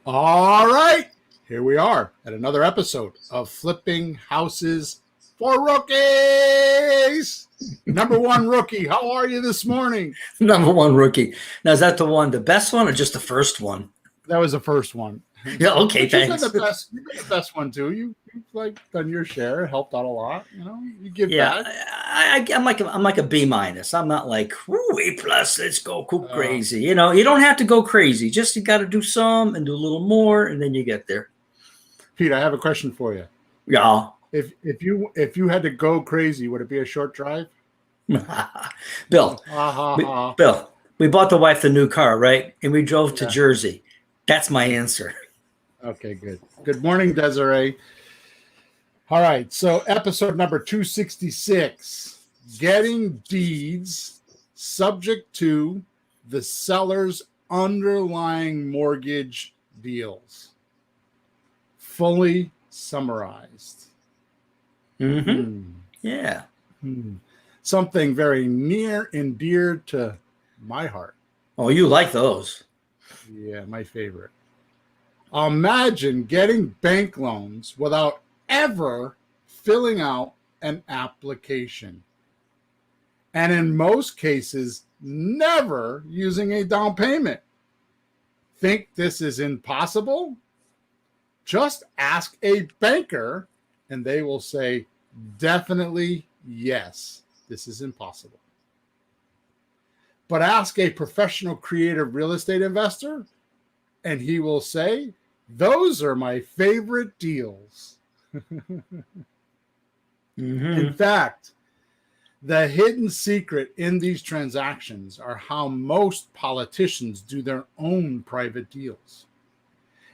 All right, here we are at another episode of Flipping Houses for Rookies. Number one rookie, how are you this morning? Number one rookie. Now, is that the best one or just the first one? That was the first one. Yeah, okay, But thanks. You've been the best one too. You've like done your share, helped out a lot. You give Yeah, back. I'm like a B minus. I'm not like A plus. Let's go crazy. You don't have to go crazy. Just you got to do some and do a little more, and then you get there. Pete, I have a question for you. Yeah. If you had to go crazy, would it be a short drive? Bill, Bill, we bought the wife the new car, right? And we drove to Jersey. That's my answer. Okay, good. Good morning, Desiree. All right, so episode number 266, getting deeds subject to the seller's underlying mortgage deals. Fully summarized. Yeah. Something very near and dear to my heart. Oh, you like those. Yeah, my favorite. Imagine getting bank loans without ever filling out an application. And in most cases, never using a down payment. Think this is impossible? Just ask a banker and they will say, definitely yes, this is impossible. But ask a professional creative real estate investor and he will say, those are my favorite deals. In fact, the hidden secret in these transactions are how most politicians do their own private deals.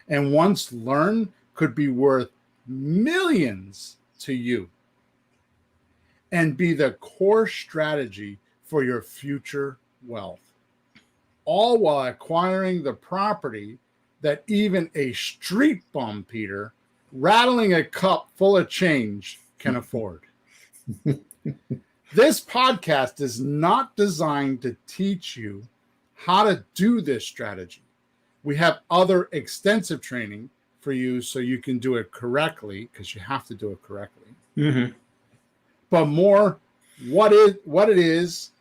And once learned, could be worth millions to you and be the core strategy for your future wealth, all while acquiring the property that even a street bum, Peter, rattling a cup full of change can afford. This podcast is not designed to teach you how to do this strategy. We have other extensive training for you so you can do it correctly, because you have to do it correctly. But more what it is,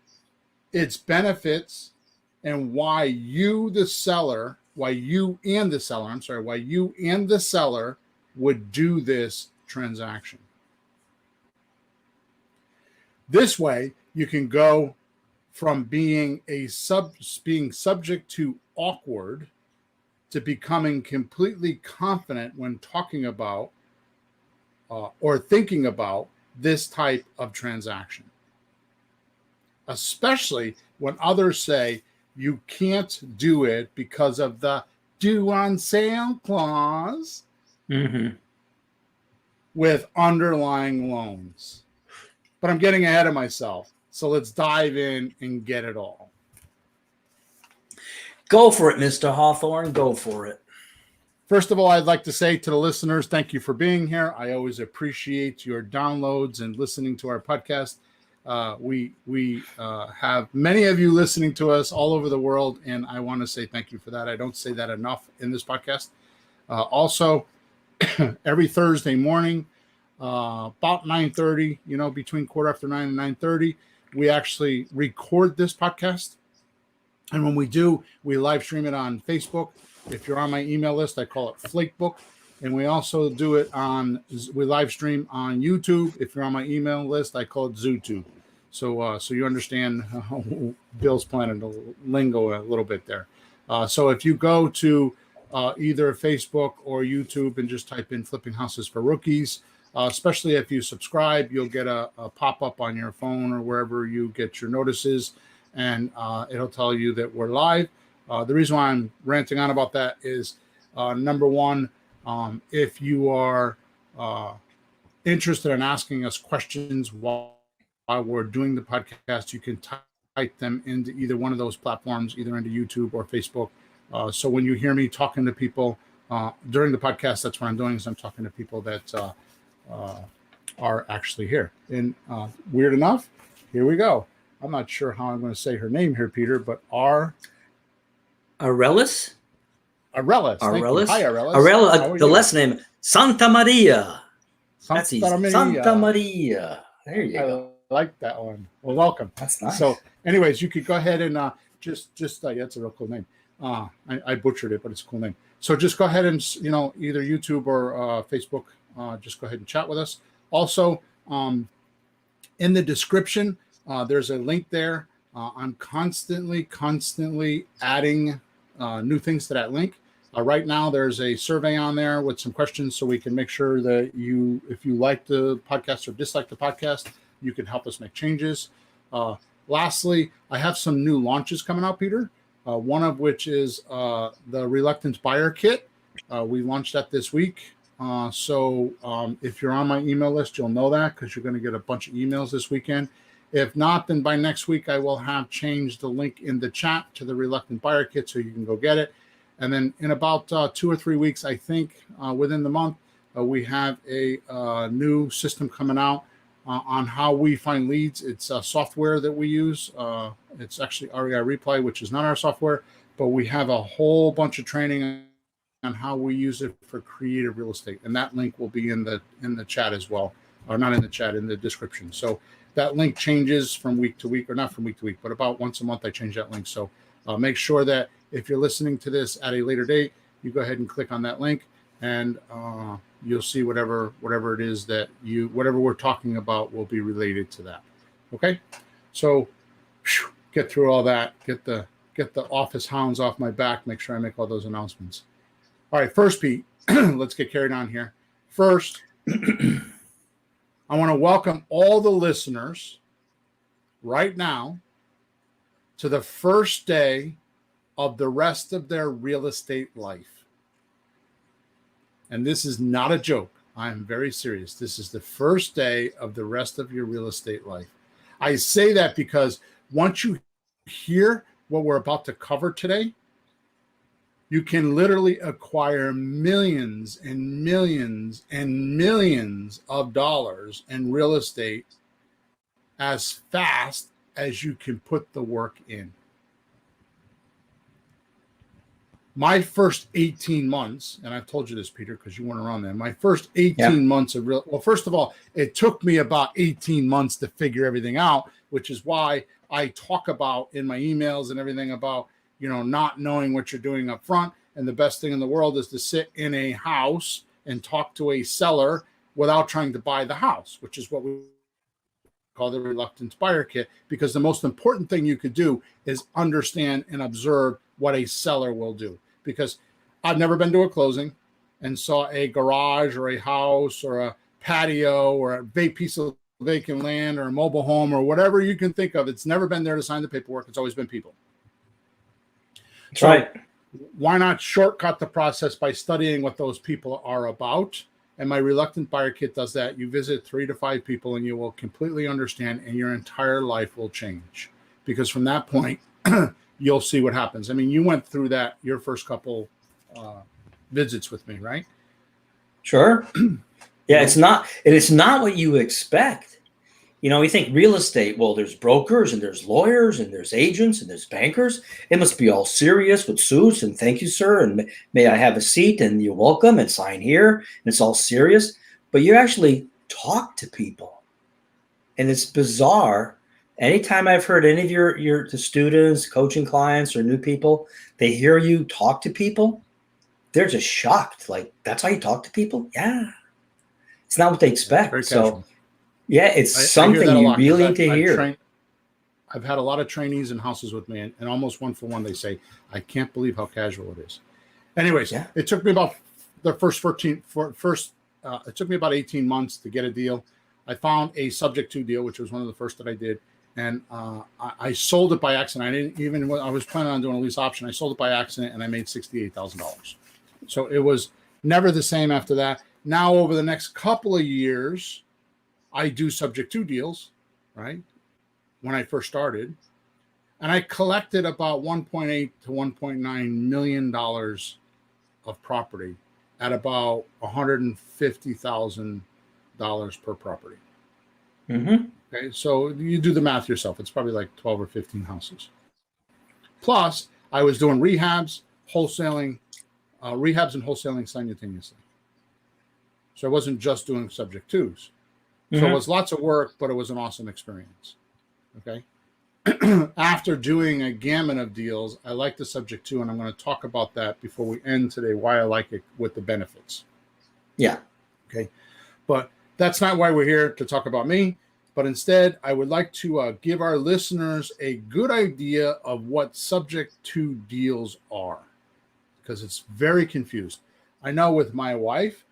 its benefits, and why you and the seller would do this transaction. This way, you can go from being being subject to awkward to becoming completely confident when talking about or thinking about this type of transaction. Especially when others say you can't do it because of the due on sale clause with underlying loans. But I'm getting ahead of myself. So let's dive in and get it all. Go for it, Mr. Hawthorne. Go for it. First of all, I'd like to say to the listeners, thank you for being here. I always appreciate your downloads and listening to our podcast. We have many of you listening to us all over the world, and I want to say thank you for that. I don't say that enough in this podcast. Also, every Thursday morning, about 9:30, between 9:15 and 9:30, we actually record this podcast. And when we do, we live stream it on Facebook. If you're on my email list, I call it Flakebook. And we also do it we live stream on YouTube. If you're on my email list, I call it ZooTube. So you understand how Bill's planning to lingo a little bit there. So if you go to either Facebook or YouTube and just type in Flipping Houses for Rookies, especially if you subscribe, you'll get a pop-up on your phone or wherever you get your notices, and it'll tell you that we're live. The reason why I'm ranting on about that is, number one, if you are interested in asking us questions while we're doing the podcast, you can type them into either one of those platforms, either into YouTube or Facebook. So when you hear me talking to people during the podcast, that's what I'm doing, is I'm talking to people that are actually here. And weird enough, here we go. I'm not sure how I'm going to say her name here, Peter, but Arelis? Arelis. Thank you. Hi, Arelis. The last name, Santa Maria. That's easy. Maria. Santa Maria. There you go. I like that one. Well, welcome. That's nice. So, anyways, you could go ahead and just that's a real cool name. I butchered it, but it's a cool name. So just go ahead and either YouTube or Facebook. Just go ahead and chat with us. Also, in the description, there's a link there. I'm constantly adding new things to that link. Right now, there's a survey on there with some questions, so we can make sure that if you like the podcast or dislike the podcast, you can help us make changes. Lastly, I have some new launches coming out, Peter. One of which is the Reluctant Buyer Kit. We launched that this week. So if you're on my email list, you'll know that because you're going to get a bunch of emails this weekend. If not, then by next week, I will have changed the link in the chat to the Reluctant Buyer Kit so you can go get it. And then in about 2 or 3 weeks, I think within the month, we have a new system coming out on how we find leads. It's a software that we use. It's actually REI Reply, which is not our software, but we have a whole bunch of training on how we use it for creative real estate. And that link will be in the chat as well, or not in the chat, in the description. So that link changes from week to week, or not from week to week, but about once a month I change that link. So make sure that if you're listening to this at a later date, you go ahead and click on that link, and you'll see whatever it is that whatever we're talking about will be related to that. Okay, so get through all that, get the office hounds off my back, make sure I make all those announcements. All right, first, Pete, let's get carried on here. First, I want to welcome all the listeners right now to the first day of the rest of their real estate life. And this is not a joke. I am very serious. This is the first day of the rest of your real estate life. I say that because once you hear what we're about to cover today, you can literally acquire millions and millions and millions of dollars in real estate as fast as you can put the work in. My first 18 months, and I've told you this, Peter, because you weren't around then. My first 18 months of first of all, it took me about 18 months to figure everything out, which is why I talk about in my emails and everything about, not knowing what you're doing up front. And the best thing in the world is to sit in a house and talk to a seller without trying to buy the house, which is what we call the Reluctant Buyer Kit, because the most important thing you could do is understand and observe what a seller will do. Because I've never been to a closing and saw a garage or a house or a patio or a piece of vacant land or a mobile home or whatever you can think of. It's never been there to sign the paperwork. It's always been people. That's right. Why not shortcut the process by studying what those people are about? And my Reluctant Buyer Kit does that. You visit 3 to 5 people and you will completely understand, and your entire life will change. Because from that point, you'll see what happens. I mean, you went through that your first couple visits with me, right? Sure. Yeah, it's not what you expect. You think real estate, well, there's brokers and there's lawyers and there's agents and there's bankers. It must be all serious with suits and thank you, sir, and may I have a seat and you're welcome and sign here, and it's all serious. But you actually talk to people. And it's bizarre. Anytime I've heard any of the students, coaching clients, or new people, they hear you talk to people, they're just shocked. Like, that's how you talk to people? Yeah. It's not what they expect. So, yeah, it's something you really need to hear. I've had a lot of trainees in houses with me, and almost one for one, they say, I can't believe how casual it is. Anyways, It took me about the it took me about 18 months to get a deal. I found a subject to deal, which was one of the first that I did. And I sold it by accident. I was planning on doing a lease option. I sold it by accident and I made $68,000. So it was never the same after that. Now, over the next couple of years, I do subject to deals, right? When I first started, and I collected about $1.8 to $1.9 million of property at about $150,000 per property. Mm-hmm. Okay, so you do the math yourself. It's probably like 12 or 15 houses. Plus, I was doing rehabs, wholesaling, rehabs and wholesaling simultaneously. So I wasn't just doing subject twos. So it was lots of work, but it was an awesome experience. Okay. After doing a gamut of deals, I like the subject two, and I'm going to talk about that before we end today, why I like it with the benefits. Yeah. Okay. But that's not why we're here to talk about me. But instead, I would like to give our listeners a good idea of what subject to deals are, because it's very confused. I know with my wife,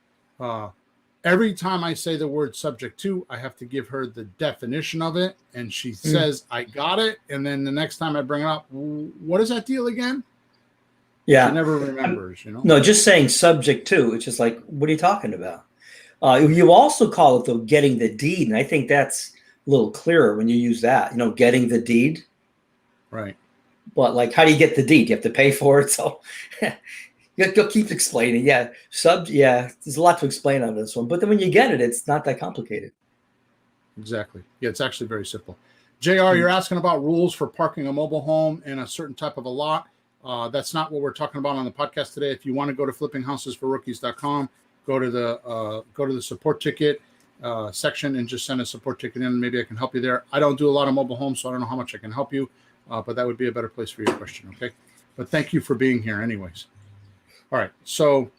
every time I say the word subject to, I have to give her the definition of it. And she says, I got it. And then the next time I bring it up, what is that deal again? Yeah. She never remembers, you know? No, just saying subject to, it's just like, what are you talking about? You also call it, though, getting the deed. And I think that's a little clearer when you use that, getting the deed. Right. But like, how do you get the deed? You have to pay for it. So you'll keep explaining. Yeah. There's a lot to explain on this one. But then when you get it, it's not that complicated. Exactly. Yeah, it's actually very simple. JR, you're asking about rules for parking a mobile home in a certain type of a lot. That's not what we're talking about on the podcast today. If you want to go to flippinghousesforrookies.com, go to the support ticket section and just send a support ticket in. Maybe I can help you there. I don't do a lot of mobile homes, so I don't know how much I can help you, but that would be a better place for your question. Okay. But thank you for being here anyways. All right. So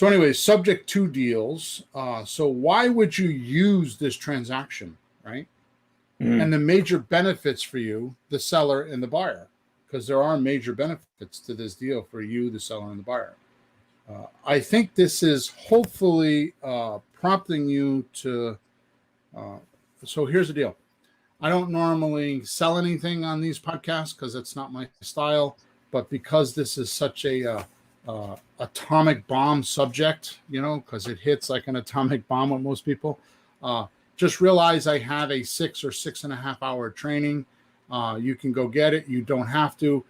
anyways, subject to deals. So why would you use this transaction, right? And the major benefits for you, the seller and the buyer, because there are major benefits to this deal for you, the seller and the buyer. I think this is hopefully prompting you to. So here's the deal. I don't normally sell anything on these podcasts because it's not my style. But because this is such a atomic bomb subject, because it hits like an atomic bomb with most people, just realize I have a 6 or 6.5 hour training. You can go get it. You don't have to.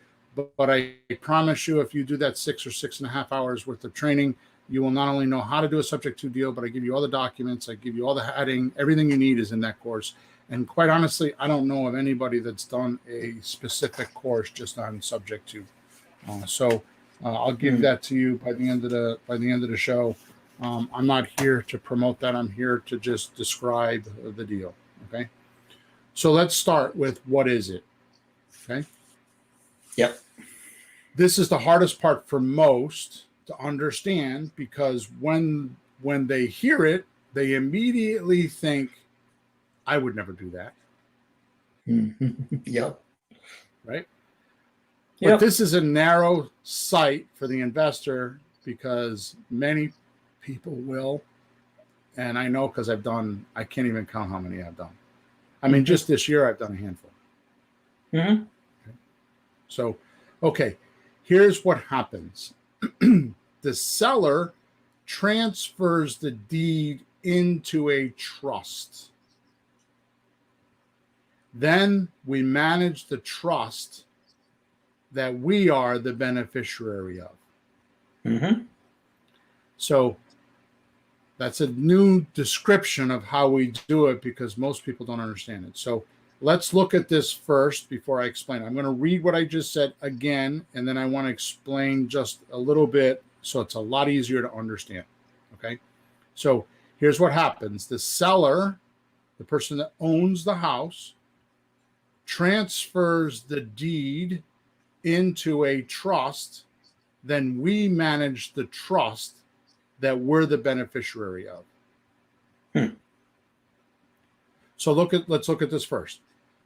But I promise you, if you do that 6 or 6.5 hours worth of training, you will not only know how to do a subject to deal, but I give you all the documents. I give you all the heading. Everything you need is in that course. And quite honestly, I don't know of anybody that's done a specific course just on subject to. So I'll give that to you by the end of the show. I'm not here to promote that. I'm here to just describe the deal. Okay. So let's start with what is it? Okay. Yep. This is the hardest part for most to understand, because when they hear it, they immediately think, I would never do that. Yep. Right. Yep. But this is a narrow sight for the investor, because many people will, and I know because I can't even count how many I've done. I mean, just this year I've done a handful. Okay. So, okay, here's what happens. The seller transfers the deed into a trust. Then we manage the trust that we are the beneficiary of. So that's a new description of how we do it, because most people don't understand it. So let's look at this first before I explain. I'm going to read what I just said again, and then I want to explain just a little bit so it's a lot easier to understand. Okay. So here's what happens. The seller, the person that owns the house, transfers the deed into a trust. Then we manage the trust that we're the beneficiary of. So let's look at this first.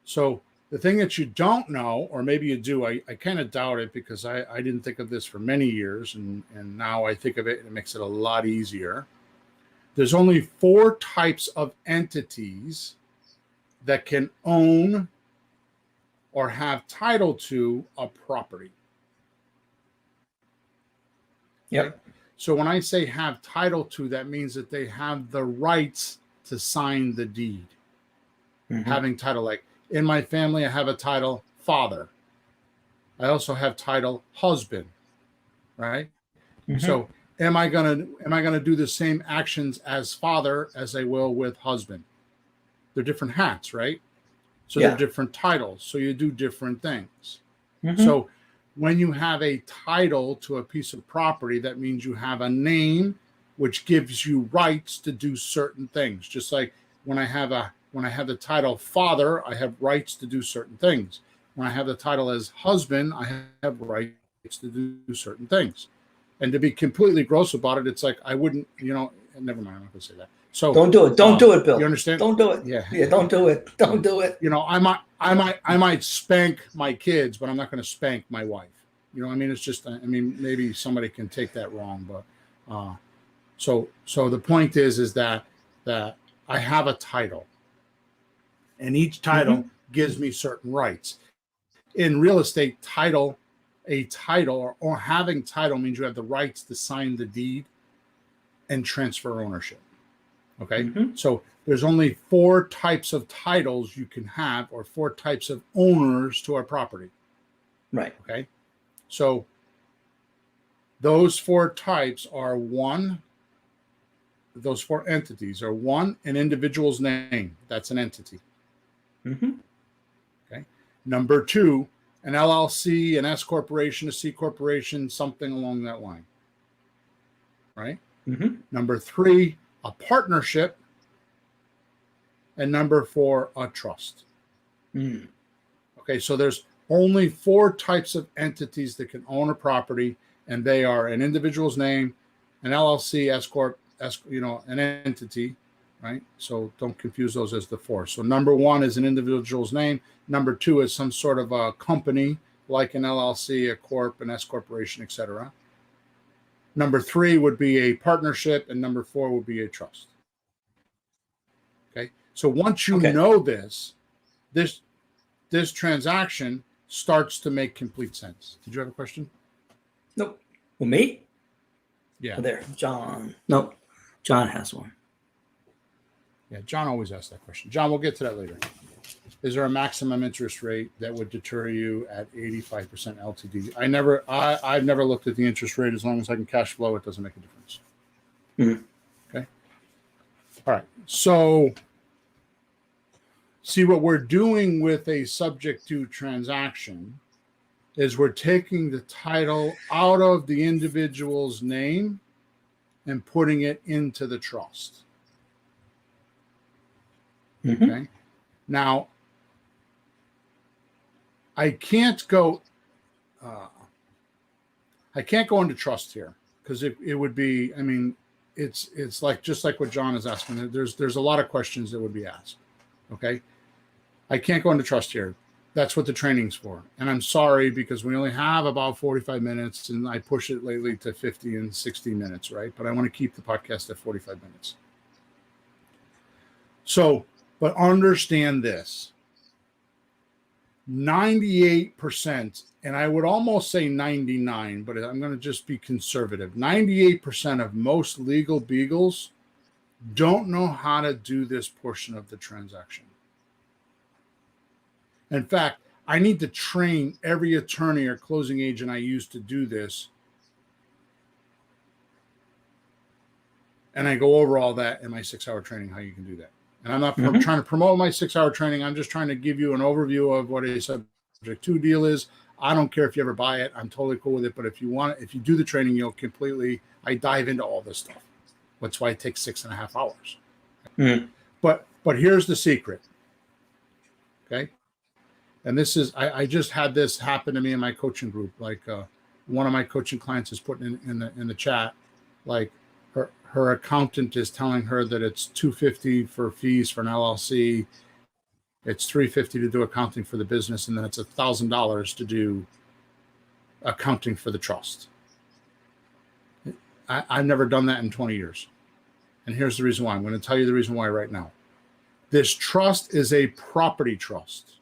So the thing that you don't know, or maybe you do, I kind of doubt it, because I didn't think of this for many years, and now I think of it, and it makes it a lot easier. There's only 4 types of entities that can own or have title to a property. Yep. Okay? So when I say have title to, that means that they have the rights to sign the deed. Having title, like in my family, I have a title father. I also have title husband, right? So am I gonna do the same actions as father as I will with husband? They're different hats, right? So they're different titles. So you do different things. So when you have a title to a piece of property, that means you have a name which gives you rights to do certain things. Just like when I have the title father, I have rights to do certain things. When I have the title as husband, I have rights to do certain things. And to be completely gross about it, it's like I wouldn't, never mind, I'm not gonna say that. So don't do it. Don't do it, Bill. You understand? Don't do it. Yeah. Don't do it. Don't do it. I might spank my kids, but I'm not going to spank my wife. It's just, maybe somebody can take that wrong, but so the point is that I have a title, and each title gives me certain rights. In real estate, a title or having title means you have the rights to sign the deed and transfer ownership. Okay. So there's only 4 types of titles you can have, or 4 types of owners to a property. Right. Okay. So those 4 types are those 4 entities are an individual's name. That's an entity. Okay. Number 2, an LLC, an S corporation, a C corporation, something along that line. Right. Number 3, a partnership, and number 4, a trust. Okay, so there's only 4 types of entities that can own a property, and they are an individual's name, an LLC, S corp, an entity, right? So don't confuse those as the 4. So number 1 is an individual's name. Number 2 is some sort of a company, like an LLC, a corp, an S corporation, etc. Number 3 would be a partnership, and number 4 would be a trust. Okay. So once you know this transaction starts to make complete sense. Did you have a question? Nope. Well, me? Yeah. Oh, there, John. Nope. John has one. Yeah, John always asks that question. John, we'll get to that later. Is there a maximum interest rate that would deter you at 85% LTD? I've never looked at the interest rate. As long as I can cash flow, it doesn't make a difference. Okay. All right. So see, what we're doing with a subject to transaction is we're taking the title out of the individual's name and putting it into the trust. Okay. Now, I can't go into trust here, because it would be, it's like, just like what John is asking, there's a lot of questions that would be asked. Okay. I can't go into trust here. That's what the training's for. And I'm sorry, because we only have about 45 minutes, and I push it lately to 50 and 60 minutes, right? But I want to keep the podcast at 45 minutes. So, but understand this. 98%, and I would almost say 99, but I'm going to just be conservative. 98% of most legal beagles don't know how to do this portion of the transaction. In fact, I need to train every attorney or closing agent I use to do this. And I go over all that in my 6-hour training, how you can do that. And I'm not trying to promote my 6-hour training. I'm just trying to give you an overview of what a subject to deal is. I don't care if you ever buy it. I'm totally cool with it. But if you do the training, I dive into all this stuff. That's why it takes 6.5 hours. But here's the secret. Okay. And this is, I just had this happen to me in my coaching group. Like one of my coaching clients is putting in the chat, like her accountant is telling her that it's $250 for fees for an LLC. It's $350 to do accounting for the business. And then it's $1,000 to do accounting for the trust. I've never done that in 20 years. And here's the reason why. I'm going to tell you the reason why right now. This trust is a property trust.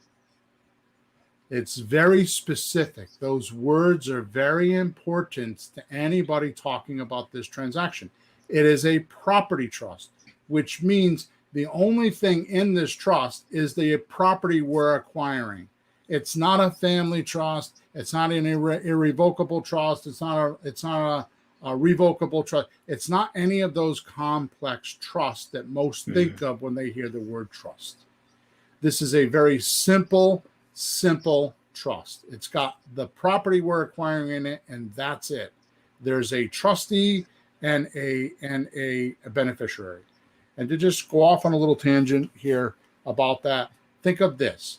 It's very specific. Those words are very important to anybody talking about this transaction. It is a property trust, which means the only thing in this trust is the property we're acquiring. It's not a family trust. It's not an irrevocable trust. It's not a revocable trust. It's not any of those complex trusts that most think of when they hear the word trust. This is a very simple trust. It's got the property we're acquiring in it, and that's it. There's a trustee and a beneficiary. And to just go off on a little tangent here about that, think of this.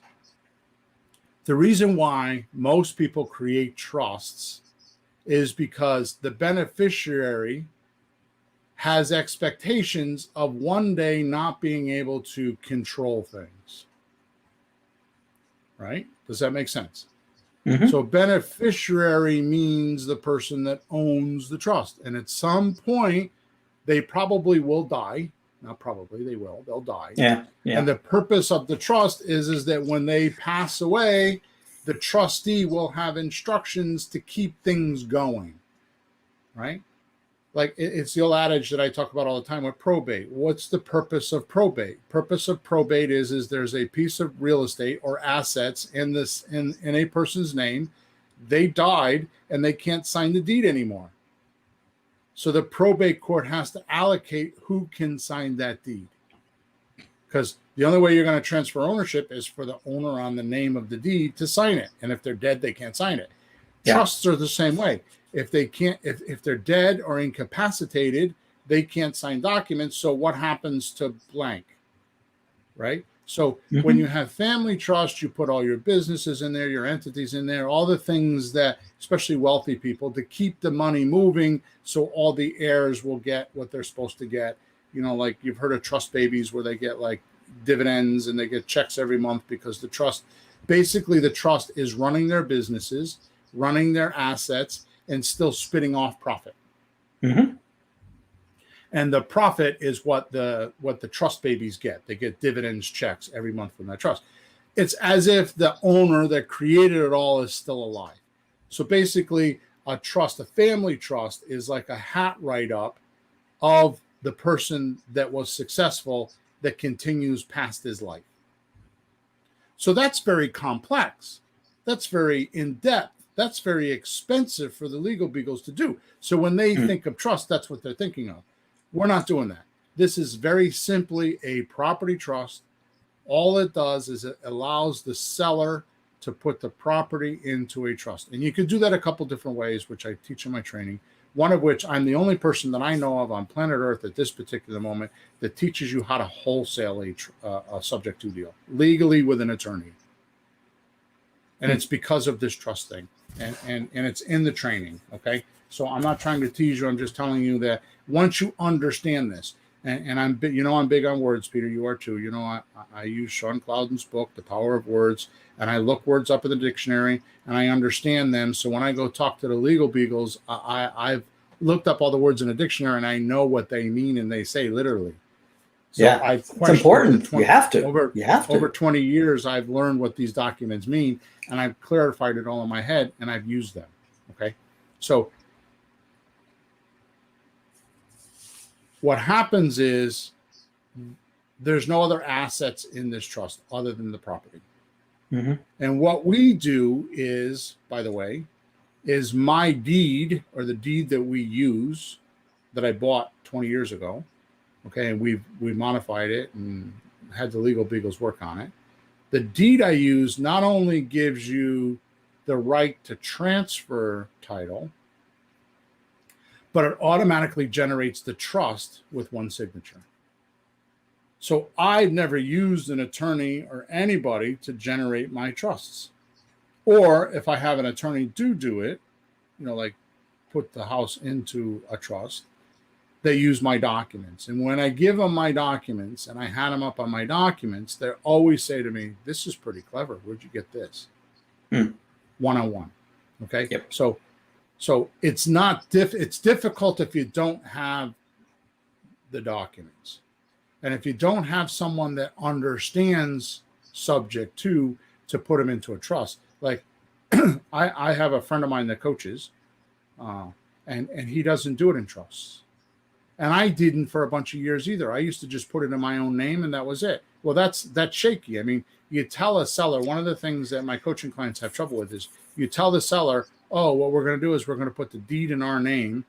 The reason why most people create trusts is because the beneficiary has expectations of one day not being able to control things. Right? Does that make sense? Mm-hmm. So beneficiary means the person that owns the trust. And at some point, they probably will die. Not probably, they will. They'll die. Yeah. And the purpose of the trust is that when they pass away, the trustee will have instructions to keep things going. Right? Like it's the old adage that I talk about all the time with probate. What's the purpose of probate? Purpose of probate is there's a piece of real estate or assets in a person's name. They died and they can't sign the deed anymore. So the probate court has to allocate who can sign that deed. Because the only way you're going to transfer ownership is for the owner on the name of the deed to sign it. And if they're dead, they can't sign it. Yeah. Trusts are the same way. If they can't, if they're dead or incapacitated, they can't sign documents. So what happens to blank? Right? So when you have family trust, you put all your businesses in there, your entities in there, all the things that, especially wealthy people, to keep the money moving so all the heirs will get what they're supposed to get. You know, like you've heard of trust babies where they get like dividends and they get checks every month because the trust is running their businesses, running their assets, and still spitting off profit. Mm-hmm. And the profit is what the trust babies get. They get dividends checks every month from that trust. It's as if the owner that created it all is still alive. So basically, a family trust, is like a hat write-up of the person that was successful that continues past his life. So that's very complex. That's very in-depth. That's very expensive for the legal beagles to do. So when they think of trust, that's what they're thinking of. We're not doing that. This is very simply a property trust. All it does is it allows the seller to put the property into a trust. And you can do that a couple different ways, which I teach in my training. One of which I'm the only person that I know of on planet Earth at this particular moment that teaches you how to wholesale a subject to deal legally with an attorney. And it's because of this trust thing. And it's in the training, okay? So I'm not trying to tease you. I'm just telling you that once you understand this, and I'm big on words, Peter. You are too. You know, I use Sean Cloudon's book, The Power of Words, and I look words up in the dictionary, and I understand them. So when I go talk to the legal beagles, I've looked up all the words in the dictionary, and I know what they mean, and they say literally. So yeah, it's important. You have to. Over 20 years, I've learned what these documents mean, and I've clarified it all in my head, and I've used them. Okay, so what happens is there's no other assets in this trust other than the property. Mm-hmm. And what we do is, by the way, is my deed, or the deed that we use that I bought 20 years ago. Okay, and we've modified it and had the legal beagles work on it. The deed I use not only gives you the right to transfer title, but it automatically generates the trust with one signature. So I've never used an attorney or anybody to generate my trusts. Or if I have an attorney do it, you know, like put the house into a trust, they use my documents. And when I give them my documents and I had them up on my documents, they always say to me, this is pretty clever. Where'd you get this? One-on-one. Okay. Yep. So it's it's difficult if you don't have the documents. And if you don't have someone that understands subject to put them into a trust. Like I have a friend of mine that coaches, and he doesn't do it in trusts. And I didn't for a bunch of years either. I used to just put it in my own name and that was it. Well, that's shaky. I mean, you tell a seller, one of the things that my coaching clients have trouble with is you tell the seller, oh, what we're going to do is we're going to put the deed in our name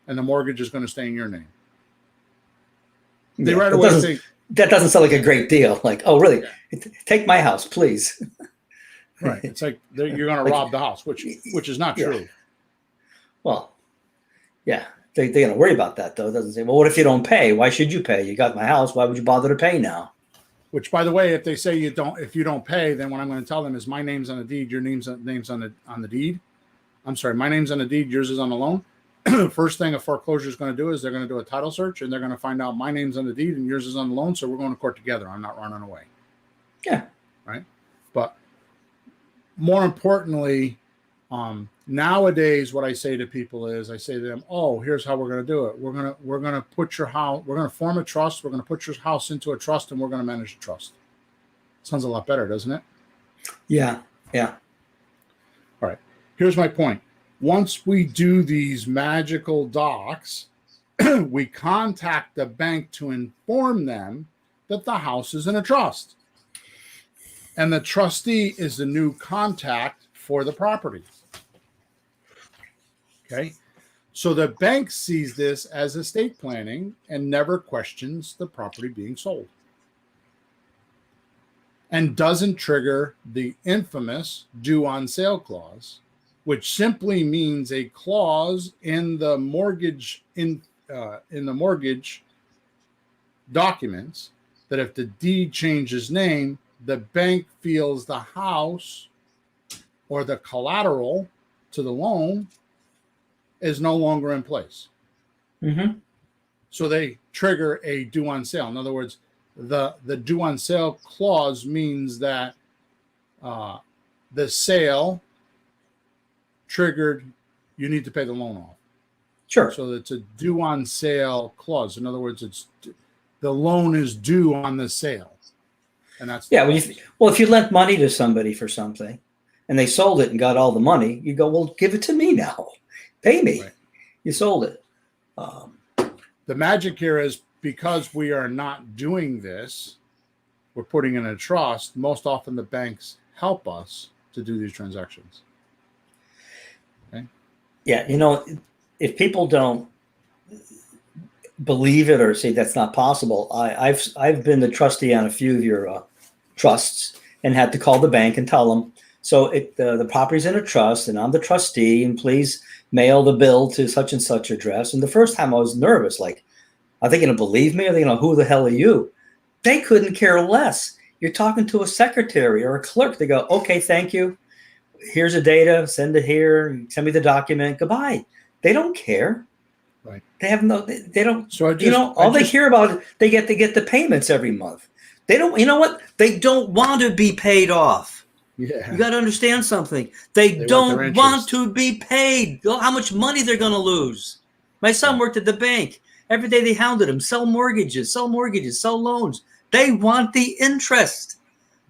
and the mortgage is going to stay in your name. They right away think that doesn't sound like a great deal. Like, oh, really? Yeah. Take my house, please. Right. It's like you're going to rob the house, which is not Yeah. true. Well, yeah, they're going to worry about that, though. It doesn't say, well, what if you don't pay? Why should you pay? You got my house. Why would you bother to pay now? Which, by the way, if they say if you don't pay, then what I'm going to tell them is my name's on the deed, your name's on the deed. I'm sorry, my name's on the deed, yours is on the loan. First thing a foreclosure is going to do is they're going to do a title search, and they're going to find out my name's on the deed and yours is on the loan. So we're going to court together. I'm not running away. Yeah. Right. But more importantly, nowadays, what I say to people is, I say to them, "Oh, here's how we're going to do it. We're gonna put your house. We're going to form a trust. We're going to put your house into a trust, and we're going to manage the trust." Sounds a lot better, doesn't it? Yeah. Yeah. All right. Here's my point. Once we do these magical docs, we contact the bank to inform them that the house is in a trust, and the trustee is the new contact for the property. Okay, so the bank sees this as estate planning and never questions the property being sold, and doesn't trigger the infamous due on sale clause, which simply means a clause in the mortgage documents that if the deed changes name, the bank feels the house or the collateral to the loan is no longer in place. Mm-hmm. So they trigger a due on sale. In other words, the due on sale clause means that the sale triggered, you need to pay the loan off. Sure. So it's a due on sale clause. In other words, it's the loan is due on the sale. And that's if you lent money to somebody for something and they sold it and got all the money, you go, well, give it to me now. Pay me. Right. You sold it. The magic here is because we are not doing this, we're putting in a trust. Most often the banks help us to do these transactions. Okay. Yeah. If people don't believe it or say that's not possible, I've been the trustee on a few of your trusts and had to call the bank and tell them, so the property's in a trust and I'm the trustee, and please mail the bill to such and such address. And the first time I was nervous, like, are they going to believe me? Are they going to, who the hell are you? They couldn't care less. You're talking to a secretary or a clerk. They go, okay, thank you. Here's the data. Send it here. Send me the document. Goodbye. They don't care. Right. They have they don't, so they care about, they get the payments every month. They don't, you know what? They don't want to be paid off. Yeah. You got to understand something. They don't want to be paid. How much money they're going to lose. My son worked at the bank. Every day they hounded him. Sell mortgages, sell loans. They want the interest.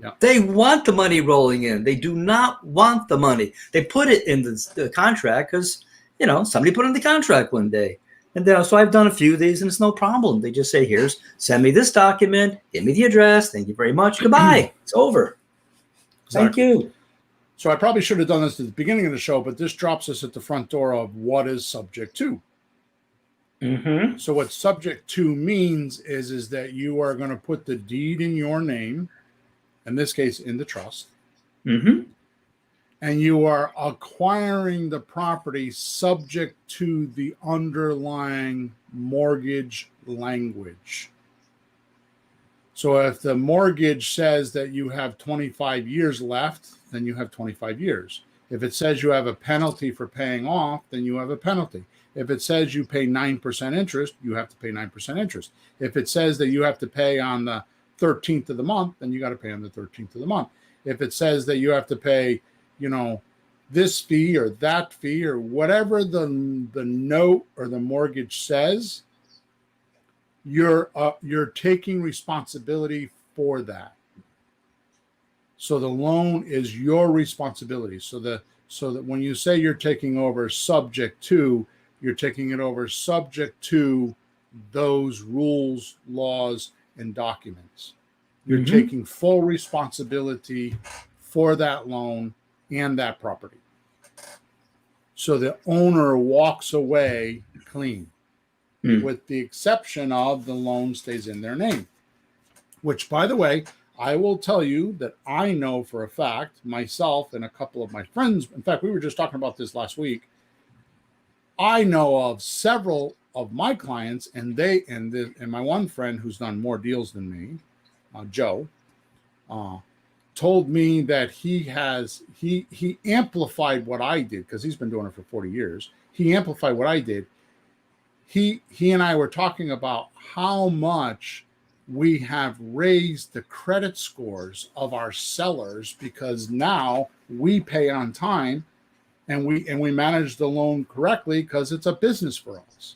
Yeah. They want the money rolling in. They do not want the money. They put it in the contract because, somebody put in the contract one day. And so I've done a few of these and it's no problem. They just say, send me this document. Give me the address. Thank you very much. Goodbye. It's over. Thank you. So I probably should have done this at the beginning of the show, but this drops us at the front door of what is subject to. Mm-hmm. So what subject to means is that you are going to put the deed in your name, in this case, in the trust. Mm-hmm. And you are acquiring the property subject to the underlying mortgage language. So if the mortgage says that you have 25 years left, then you have 25 years. If it says you have a penalty for paying off, then you have a penalty. If it says you pay 9% interest, you have to pay 9% interest. If it says that you have to pay on the 13th of the month, then you got to pay on the 13th of the month. If it says that you have to pay, this fee or that fee or whatever the note or the mortgage says, you're taking responsibility for that. So the loan is your responsibility. So that when you say you're taking over subject to, you're taking it over subject to those rules, laws, and documents. You're taking full responsibility for that loan and that property. So the owner walks away clean. With the exception of the loan stays in their name, which, by the way, I will tell you that I know for a fact, myself and a couple of my friends, in fact, we were just talking about this last week. I know of several of my clients, and my one friend who's done more deals than me, Joe, told me that he amplified what I did because he's been doing it for 40 years. He amplified what I did. He and I were talking about how much we have raised the credit scores of our sellers because now we pay on time and we manage the loan correctly because it's a business for us.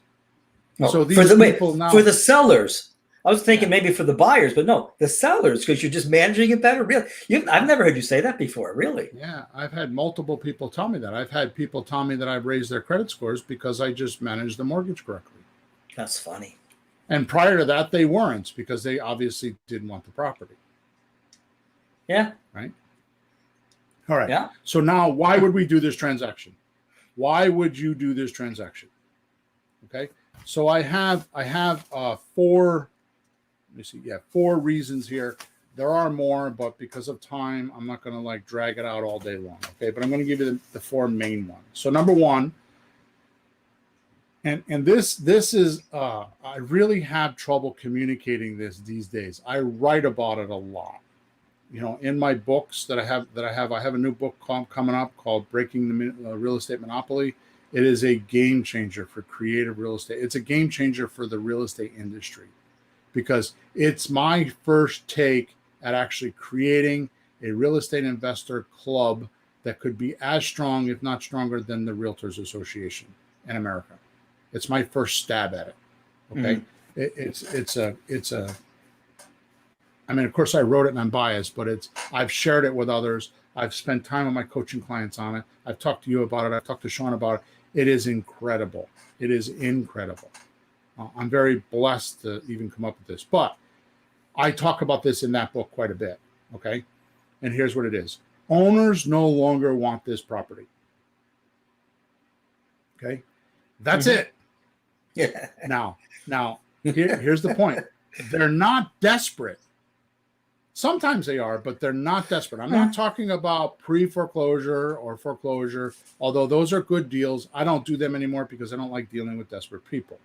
Oh, so these people now for the sellers, I was thinking maybe for the buyers, but no, the sellers, because you're just managing it better. Really, I've never heard you say that before. Really? Yeah, I've had multiple people tell me that. I've had people tell me that I've raised their credit scores because I just managed the mortgage correctly. That's funny. And prior to that, they weren't because they obviously didn't want the property. Yeah. Right. All right. Yeah. So now, why would we do this transaction? Why would you do this transaction? Okay. So I have 4. Let me see. Yeah, 4 reasons here. There are more, but because of time, I'm not going to drag it out all day long. Okay. But I'm going to give you the 4 main ones. So number 1. And this is I really have trouble communicating this these days. I write about it a lot. In my books that I have a new book coming up called Breaking the Real Estate Monopoly. It is a game changer for creative real estate. It's a game changer for the real estate industry because it's my first take at actually creating a real estate investor club that could be as strong, if not stronger, than the Realtors Association in America. It's my first stab at it. Okay. It's a, I mean, of course I wrote it and I'm biased, but I've shared it with others. I've spent time with my coaching clients on it. I've talked to you about it. I've talked to Sean about it. It is incredible. It is incredible. I'm very blessed to even come up with this, but I talk about this in that book quite a bit. Okay. And here's what it is. Owners no longer want this property. Okay. That's it. Yeah. Now, here's the point. They're not desperate. Sometimes they are, but they're not desperate. I'm not talking about pre-foreclosure or foreclosure, although those are good deals. I don't do them anymore because I don't like dealing with desperate people.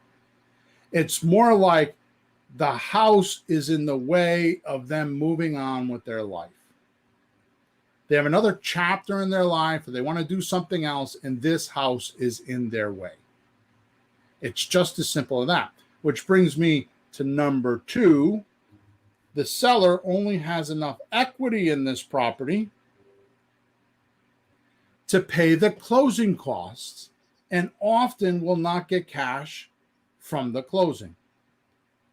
It's more like the house is in the way of them moving on with their life. They have another chapter in their life, or they want to do something else, and this house is in their way. It's just as simple as that, which brings me to number 2. The seller only has enough equity in this property to pay the closing costs and often will not get cash from the closing,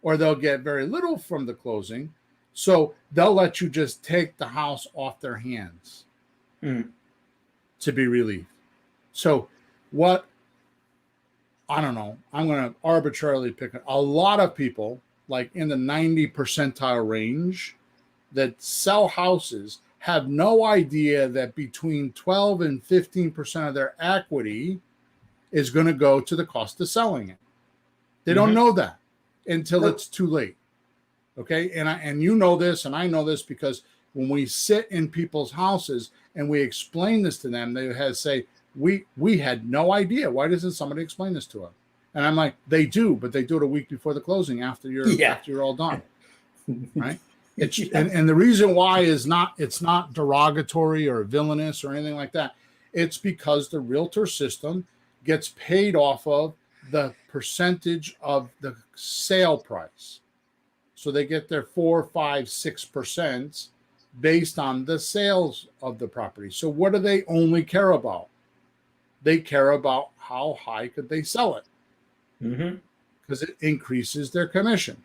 or they'll get very little from the closing. So they'll let you just take the house off their hands to be relieved. So I don't know. I'm going to arbitrarily pick a lot of people, like in the 90 percentile range, that sell houses have no idea that between 12 and 15% of their equity is going to go to the cost of selling it. They don't know that until it's too late. Okay. And you know this, and I know this because when we sit in people's houses and we explain this to them, they say, we had no idea. Why doesn't somebody explain this to us? And I'm like, they do, but they do it a week before the closing after you're all done. Right. And the reason why is it's not derogatory or villainous or anything like that. It's because the realtor system gets paid off of the percentage of the sale price. So they get their 4, 5, 6% based on the sales of the property. So what do they only care about? They care about how high could they sell it, because it increases their commission.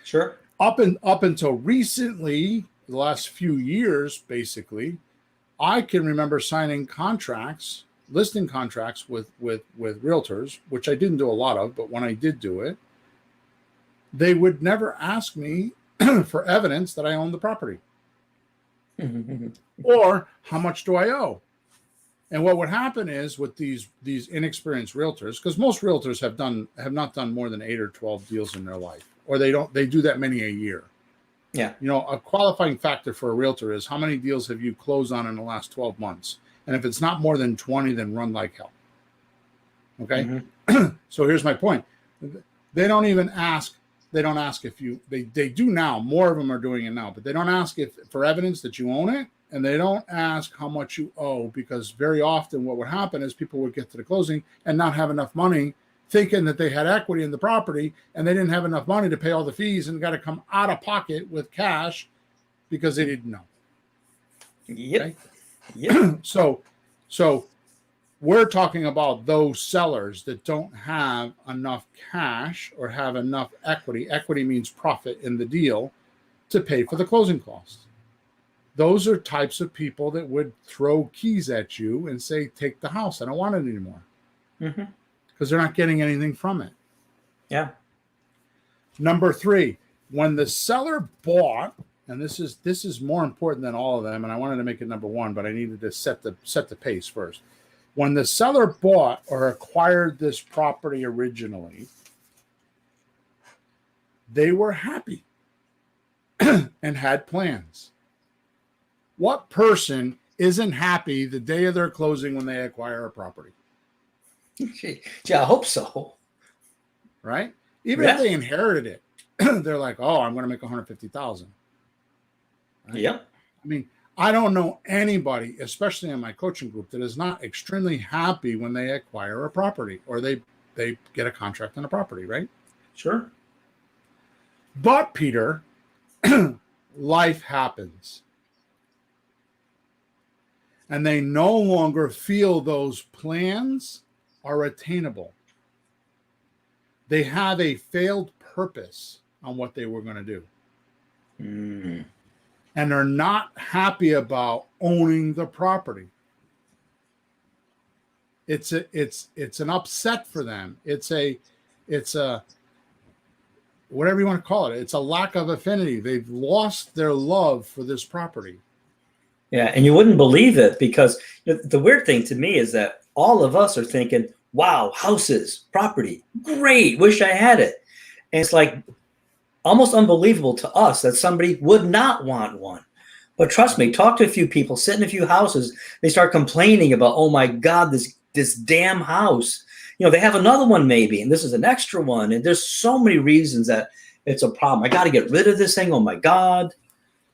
Sure. Up until recently, the last few years, basically, I can remember signing listing contracts with realtors, which I didn't do a lot of, but when I did do it, they would never ask me for evidence that I own the property or how much do I owe. And what would happen is with these inexperienced realtors, because most realtors have not done more than 8 or 12 deals in their life, or they do that many a year. Yeah. You know, a qualifying factor for a realtor is how many deals have you closed on in the last 12 months? And if it's not more than 20, then run like hell. Okay. Mm-hmm. So here's my point. They don't even ask. They don't ask if you, they do now. More of them are doing it now, but they don't ask if for evidence that you own it. And they don't ask how much you owe, because very often what would happen is people would get to the closing and not have enough money, thinking that they had equity in the property, and they didn't have enough money to pay all the fees and got to come out of pocket with cash because they didn't know. Yep. Okay? Yep. So we're talking about those sellers that don't have enough cash or have enough equity. Equity means profit in the deal to pay for the closing costs. Those are types of people that would throw keys at you and say, take the house. I don't want it anymore. Mm-hmm. Because they're not getting anything from it. Yeah. Number 3, when the seller bought, and this is more important than all of them, and I wanted to make it number 1, but I needed to set the pace first. When the seller bought or acquired this property originally, they were happy and had plans. What person isn't happy the day of their closing when they acquire a property? Gee, I hope so. Right? Even if they inherited it, they're like, oh, I'm going to make $150,000. Right? Yep. I mean, I don't know anybody, especially in my coaching group, that is not extremely happy when they acquire a property or they get a contract on a property, right? Sure. But Peter, life happens. And they no longer feel those plans are attainable. They have a failed purpose on what they were going to do. Mm. And they're not happy about owning the property. It's an upset for them. It's a whatever you want to call it. It's a lack of affinity. They've lost their love for this property. Yeah, and you wouldn't believe it, because the weird thing to me is that all of us are thinking, wow, houses, property, great, wish I had it. And it's like almost unbelievable to us that somebody would not want one. But trust me, talk to a few people, sit in a few houses, they start complaining about, oh my God, this damn house. You know, they have another one maybe, and this is an extra one. And there's so many reasons that it's a problem. I got to get rid of this thing. Oh my God.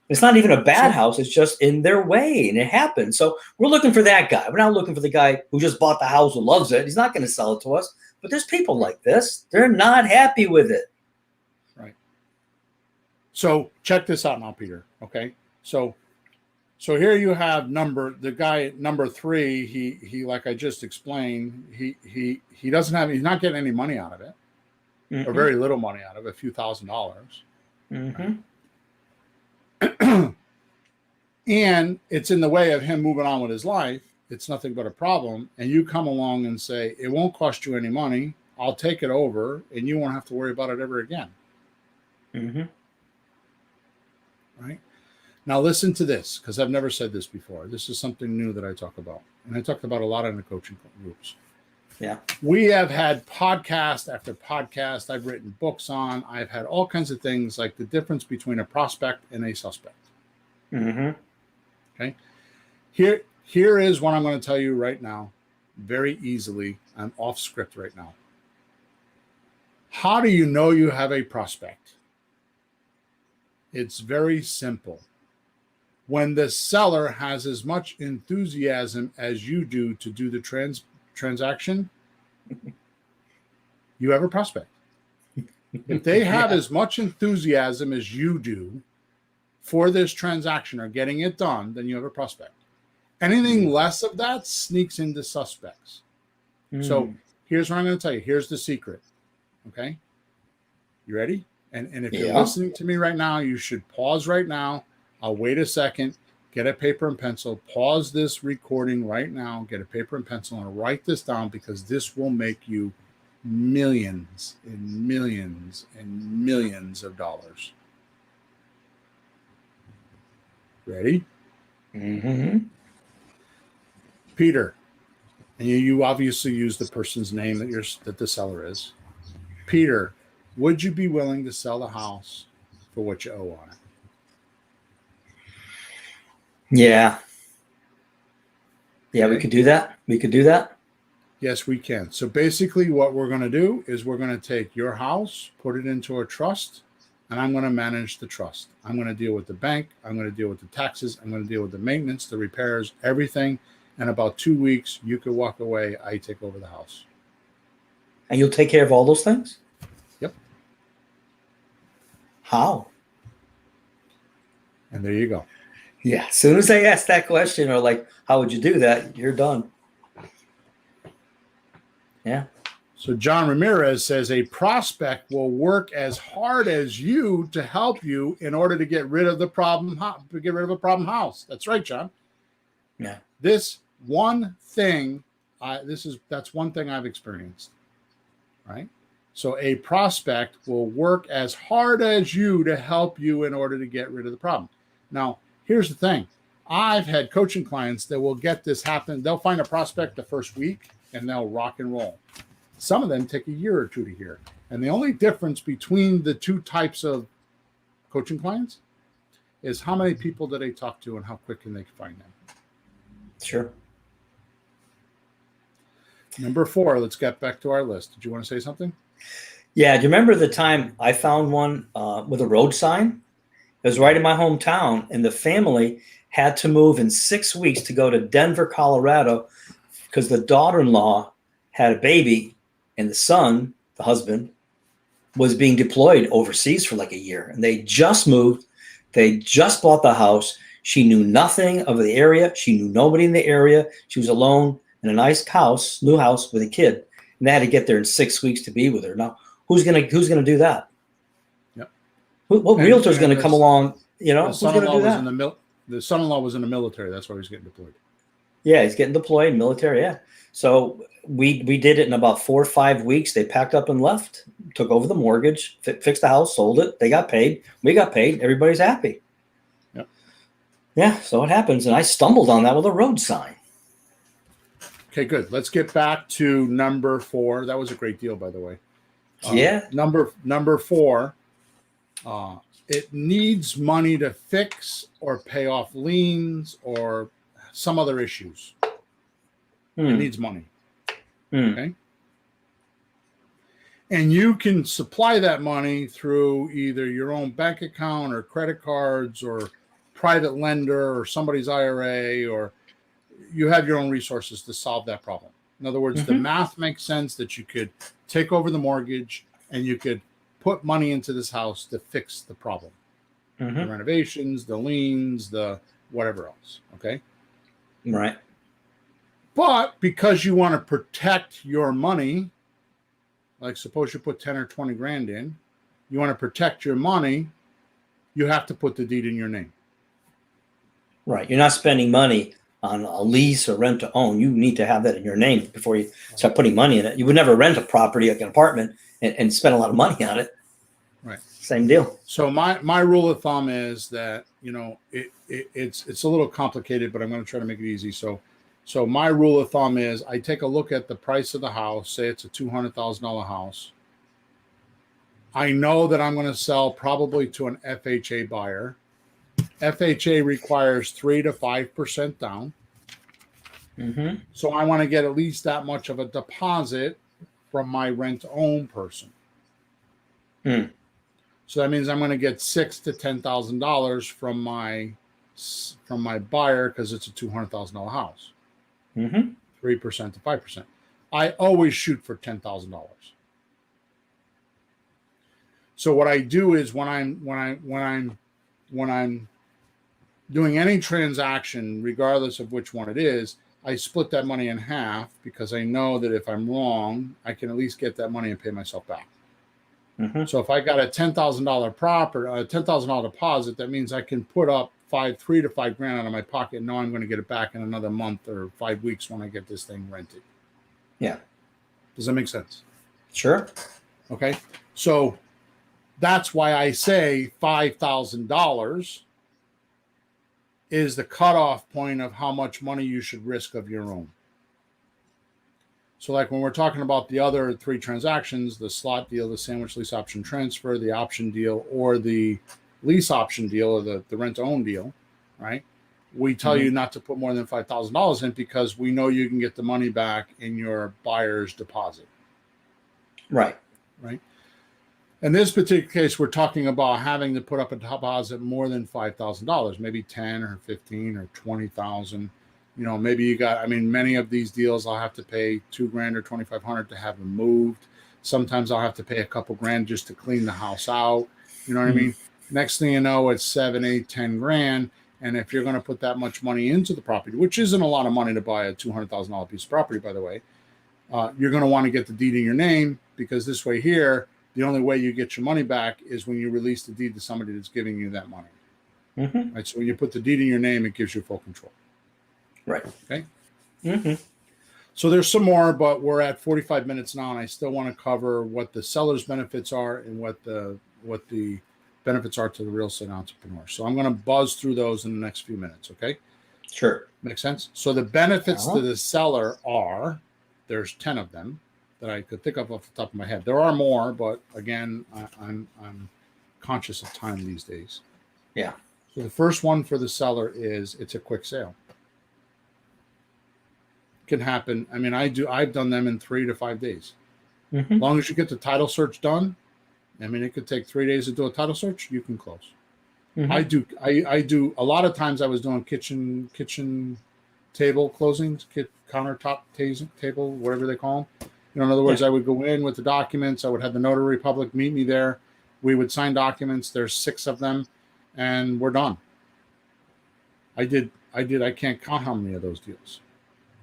It's not even a bad house. It's just in their way, and it happens. So we're looking for that guy. We're not looking for the guy who just bought the house and loves it. He's not going to sell it to us. But there's people like this. They're not happy with it. Right. So check this out now, Peter. Okay. So here you have the guy number 3. He like I just explained, he doesn't have, he's not getting any money out of it, or very little money out of it, a few $1,000s. Mm-hmm. Right? And it's in the way of him moving on with his life. It's nothing but a problem. And you come along and say, it won't cost you any money. I'll take it over, and you won't have to worry about it ever again. Mm-hmm. Right? Now listen to this, because I've never said this before. This is something new that I talk about. And I talked about a lot in the coaching groups. Yeah. We have had podcast after podcast. I've written books on. I've had all kinds of things, like the difference between a prospect and a suspect. Mm-hmm. Okay. Here is what I'm going to tell you right now, very easily. I'm off script right now. How do you know you have a prospect? It's very simple. When the seller has as much enthusiasm as you do to do the transaction, you have a prospect. If they have as much enthusiasm as you do for this transaction or getting it done, then you have a prospect. Anything less of that sneaks into suspects. So here's what I'm going to tell you. Here's the secret. Okay. You ready? And if you're listening to me right now, you should pause right now. I'll wait a second, get a paper and pencil, pause this recording right now, get a paper and pencil, and write this down, because this will make you millions and millions and millions of dollars. Ready? Mm-hmm. Peter, and you obviously use the person's name that the seller is. Peter, would you be willing to sell the house for what you owe on it? Yeah. Yeah, we Okay? could do that. We could do that. Yes, we can. So basically, what we're going to do is we're going to take your house, put it into a trust, and I'm going to manage the trust. I'm going to deal with the bank. I'm going to deal with the taxes. I'm going to deal with the maintenance, the repairs, everything. In about 2 weeks, you could walk away. I take over the house. And you'll take care of all those things? Yep. How? And there you go. Yeah. As soon as they ask that question or like, how would you do that? You're done. Yeah. So John Ramirez says a prospect will work as hard as you to help you in order to get rid of the problem, get rid of a problem house. That's right, John. Yeah. This one thing, that's one thing I've experienced, right? So a prospect will work as hard as you to help you in order to get rid of the problem. Now, here's the thing. I've had coaching clients that will get this happen. They'll find a prospect the first week and they'll rock and roll. Some of them take a year or two to hear. And the only difference between the two types of coaching clients is how many people do they talk to and how quick can they find them. Sure. Number 4, let's get back to our list. Did you want to say something? Yeah. Do you remember the time I found one with a road sign? It was right in my hometown, and the family had to move in 6 weeks to go to Denver, Colorado, because the daughter-in-law had a baby, and the son, the husband, was being deployed overseas for like a year. And they just moved. They just bought the house. She knew nothing of the area. She knew nobody in the area. She was alone in a nice house, new house with a kid. And they had to get there in 6 weeks to be with her. Now, who's gonna do that? Yep. What realtor's going to come along? You know, the who's going to do that? The son-in-law was in the military. That's why he was getting deployed. Yeah, he's getting deployed, military. Yeah. So we did it in about 4 or 5 weeks. They packed up and left, took over the mortgage, fixed the house, sold it. They got paid. We got paid. Everybody's happy. Yep. Yeah. So it happens. And I stumbled on that with a road sign. Okay, good. Let's get back to number 4. That was a great deal, by the way. Yeah. Number 4. It needs money to fix or pay off liens or some other issues. It needs money. Okay. And you can supply that money through either your own bank account or credit cards or private lender or somebody's IRA, or you have your own resources to solve that problem. In other words, the math makes sense that you could take over the mortgage and you could put money into this house to fix the problem. The renovations, the liens, the whatever else. Okay. Right. But because you want to protect your money, like suppose you put 10 or 20 grand in, you want to protect your money, you have to put the deed in your name. Right. You're not spending money on a lease or rent to own. You need to have that in your name before you start putting money in it. You would never rent a property like an apartment and spend a lot of money on it. Right. Same deal. So my rule of thumb is that, you know, it's a little complicated, but I'm going to try to make it easy. So my rule of thumb is I take a look at the price of the house, say it's a $200,000 house. I know that I'm going to sell probably to an FHA buyer. FHA requires 3 to 5% down. So I want to get at least that much of a deposit from my rent-own person. So that means I'm going to get $6,000 to $10,000 from my buyer because it's a $200,000 house. 3% to 5%. I always shoot for $10,000. So what I do is when I'm doing any transaction, regardless of which one it is, I split that money in half because I know that if I'm wrong, I can at least get that money and pay myself back. So if I got a $10,000 property, a $10,000 deposit, that means I can put up 3 to 5 grand out of my pocket and know I'm going to get it back in another month or 5 weeks when I get this thing rented. Yeah. Does that make sense? Sure. Okay. So that's why I say $5,000 is the cutoff point of how much money you should risk of your own. So like when we're talking about the other 3 transactions, the slot deal, the sandwich lease option transfer, the option deal, or the lease option deal, or the rent-to-own deal, right? we tell you not to put more than $5,000 in because we know you can get the money back in your buyer's deposit. Right. Right. In this particular case, we're talking about having to put up a deposit more than $5,000, maybe 10 or 15 or 20,000. You know, maybe you got, I mean, many of these deals I'll have to pay $2,000 or 2,500 to have them moved. Sometimes I'll have to pay a couple grand just to clean the house out. You know what I mean? Next thing you know, it's 7, 8, 10 grand. And if you're going to put that much money into the property, which isn't a lot of money to buy a $200,000 piece of property, by the way, you're going to want to get the deed in your name, because this way here, the only way you get your money back is when you release the deed to somebody that's giving you that money. Right. So when you put the deed in your name, it gives you full control. Right. Okay. So there's some more, but we're at 45 minutes now, and I still want to cover what the seller's benefits are and what the benefits are to the real estate entrepreneur. So I'm going to buzz through those in the next few minutes. Okay. Sure. Makes sense. So the benefits to the seller are, there's 10 of them that I could think of off the top of my head. There are more, but again, I'm conscious of time these days. Yeah. So the first one for the seller is it's a quick sale. Can happen. I mean, I've done them in 3 to 5 days. As long as you get the title search done, I mean, it could take 3 days to do a title search. You can close. I do a lot of times. I was doing kitchen table closings, countertop table, whatever they call them. You know, in other words, I would go in with the documents. I would have the notary public meet me there. We would sign documents. There's 6 of them, and we're done. I can't count how many of those deals.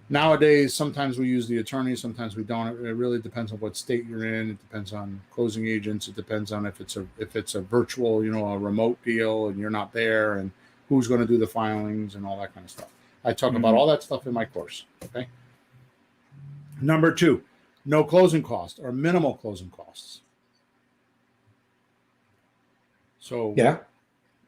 Nowadays, sometimes we use the attorney, sometimes we don't. It really depends on what state you're in. It depends on closing agents. It depends on if it's a virtual, you know, a remote deal, and you're not there, and who's going to do the filings and all that kind of stuff. I talk about all that stuff in my course. Okay. Number 2, no closing costs or minimal closing costs. So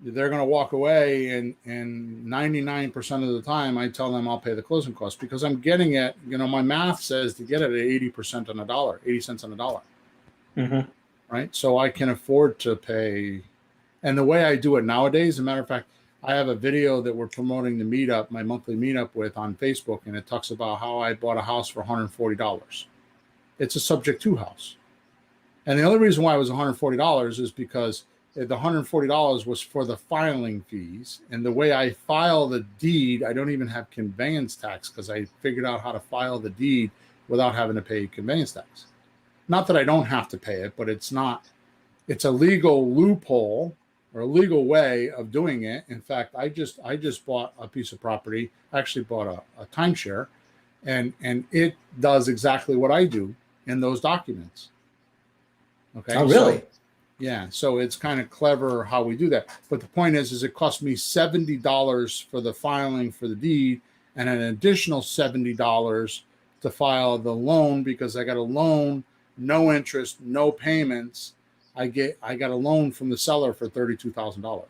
they're going to walk away, and 99% of the time I tell them I'll pay the closing costs, because I'm getting it. You know, my math says to get it at 80% on a dollar, 80 cents on a dollar. Right. So I can afford to pay. And the way I do it nowadays, as a matter of fact, I have a video that we're promoting the meetup, my monthly meetup with, on Facebook, and it talks about how I bought a house for $140. It's a subject to house. And the only reason why it was $140 is because the $140 was for the filing fees. And the way I file the deed, I don't even have conveyance tax, because I figured out how to file the deed without having to pay conveyance tax. Not that I don't have to pay it, but it's a legal loophole or a legal way of doing it. In fact, I just bought a piece of property. I actually bought a timeshare, and it does exactly what I do in those documents. Okay. Oh, really? So it's kind of clever how we do that. But the point is it cost me $70 for the filing for the deed, and an additional $70 to file the loan, because I got a loan, no interest, no payments. I got a loan from the seller for $32,000.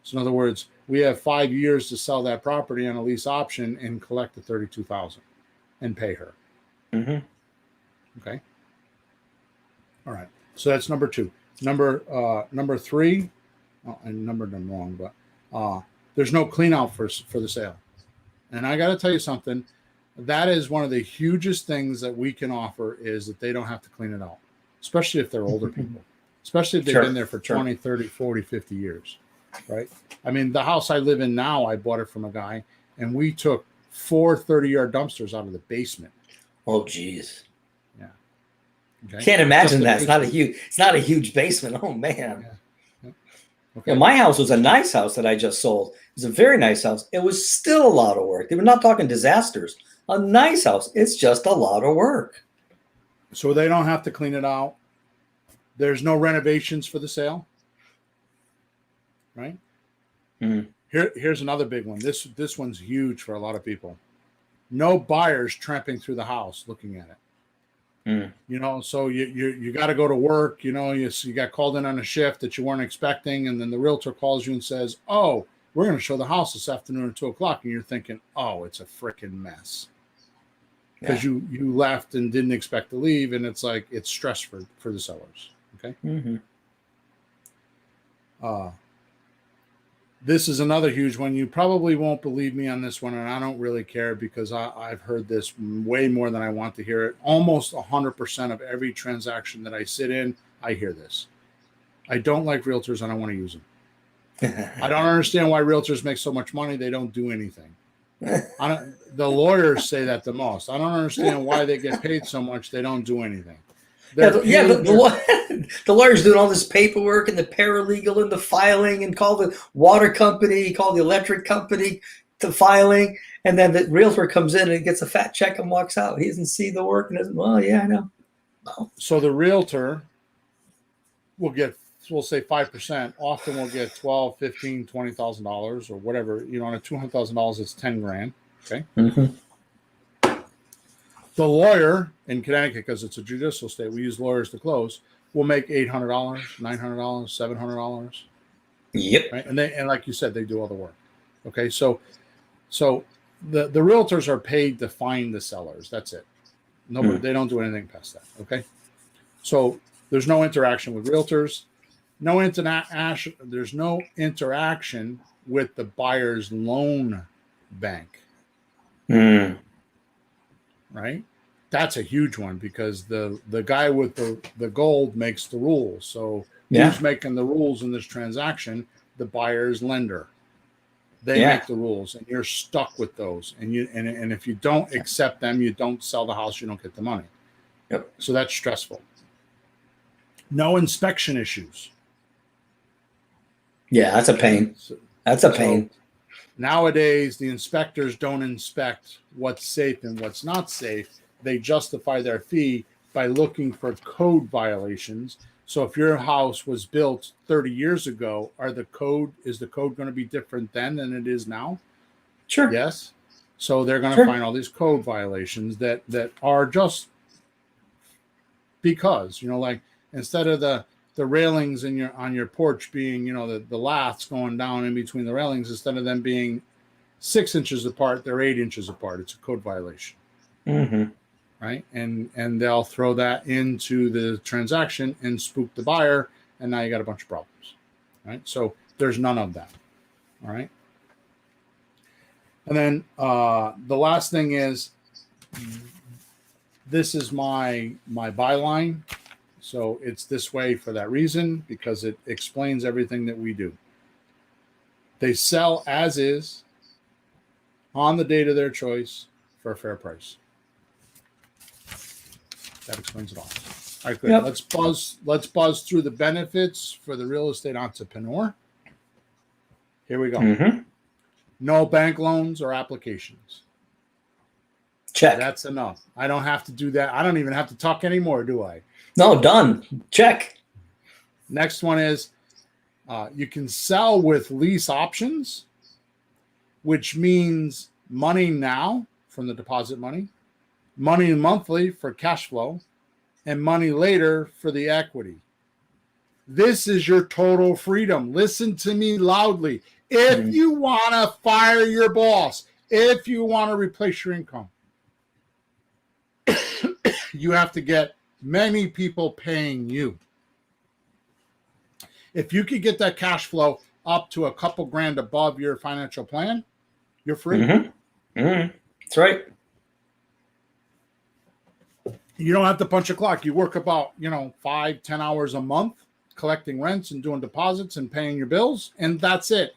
So in other words, we have 5 years to sell that property on a lease option and collect the $32,000 and pay her. Okay. All right. So that's number 2. Number 3, I numbered them wrong, but there's no clean out for the sale. And I got to tell you something, that is one of the hugest things that we can offer, is that they don't have to clean it out, especially if they're older people, especially if they've been there for 20, 30, 40, 50 years, right? I mean, the house I live in now, I bought it from a guy, and we took 4 30-yard dumpsters out of the basement. Oh, geez. Okay. Can't imagine that. It's not a huge basement. Oh, man. Okay. Yeah, my house was a nice house that I just sold. It was a very nice house. It was still a lot of work. They were not talking disasters. A nice house. It's just a lot of work. So they don't have to clean it out. There's no renovations for the sale. Right? Here's another big one. This one's huge for a lot of people. No buyers tramping through the house looking at it. You know, so you got to go to work. You know, you got called in on a shift that you weren't expecting, and then the realtor calls you and says, "Oh, we're going to show the house this afternoon at 2:00," and you're thinking, "Oh, it's a freaking mess," because you left and didn't expect to leave, and it's like it's stress for the sellers. Okay. This is another huge one. You probably won't believe me on this one, and I don't really care because I've heard this way more than I want to hear it. Almost 100% of every transaction that I sit in, I hear this. I don't like realtors. I don't want to use them. I don't understand why realtors make so much money. They don't do anything. The lawyers say that the most. I don't understand why they get paid so much. They don't do anything. The lawyer's doing all this paperwork and the paralegal and the filing and call the water company, call the electric company to filing. And then the realtor comes in and gets a fat check and walks out. He doesn't see the work and doesn't, well, yeah, I know. Well, so the realtor will get, we'll say 5%, often will get $12, $15, $20,000 or whatever. On a $200,000, it's 10 grand. Okay. Mm-hmm. The lawyer in Connecticut, because it's a judicial state, we use lawyers to close, will make $800, $900, $700. Yep. Right. And like you said, they do all the work. Okay. So the realtors are paid to find the sellers. That's it. Nobody, they don't do anything past that. Okay. So there's no interaction with realtors. There's no interaction with the buyer's loan bank. Right? That's a huge one because the guy with the gold makes the rules. So who's making the rules in this transaction? The buyer's lender. They make the rules, and you're stuck with those. And if you don't accept them, you don't sell the house, you don't get the money. Yep. So that's stressful. No inspection issues. Yeah, that's a pain. That's a pain. Nowadays, the inspectors don't inspect what's safe and what's not safe. They justify their fee by looking for code violations. So if your house was built 30 years ago, is the code going to be different then than it is now? Sure. Yes. So they're going to find all these code violations that are just because, like instead of the railings on your porch being, the laths going down in between the railings, instead of them being 6 inches apart, they're 8 inches apart. It's a code violation. Mm-hmm. Right. And they'll throw that into the transaction and spook the buyer. And now you got a bunch of problems. Right. So there's none of that. All right. And then the last thing is, this is my byline. So it's this way for that reason, because it explains everything that we do. They sell as is on the date of their choice for a fair price. That explains it all. All right, good. Yep. Let's buzz through the benefits for the real estate entrepreneur. Here we go. Mm-hmm. No bank loans or applications. Check. That's enough. I don't have to do that. I don't even have to talk anymore, do I? No, done. Check. Next one is you can sell with lease options, which means money now from the deposit money monthly for cash flow, and money later for the equity. This is your total freedom. Listen to me loudly. If you want to fire your boss, if you want to replace your income, you have to get many people paying you. If you could get that cash flow up to a couple grand above your financial plan, you're free. Mm-hmm. Mm-hmm. That's right. You don't have to punch a clock. You work about, 5-10 hours a month collecting rents and doing deposits and paying your bills, and that's it.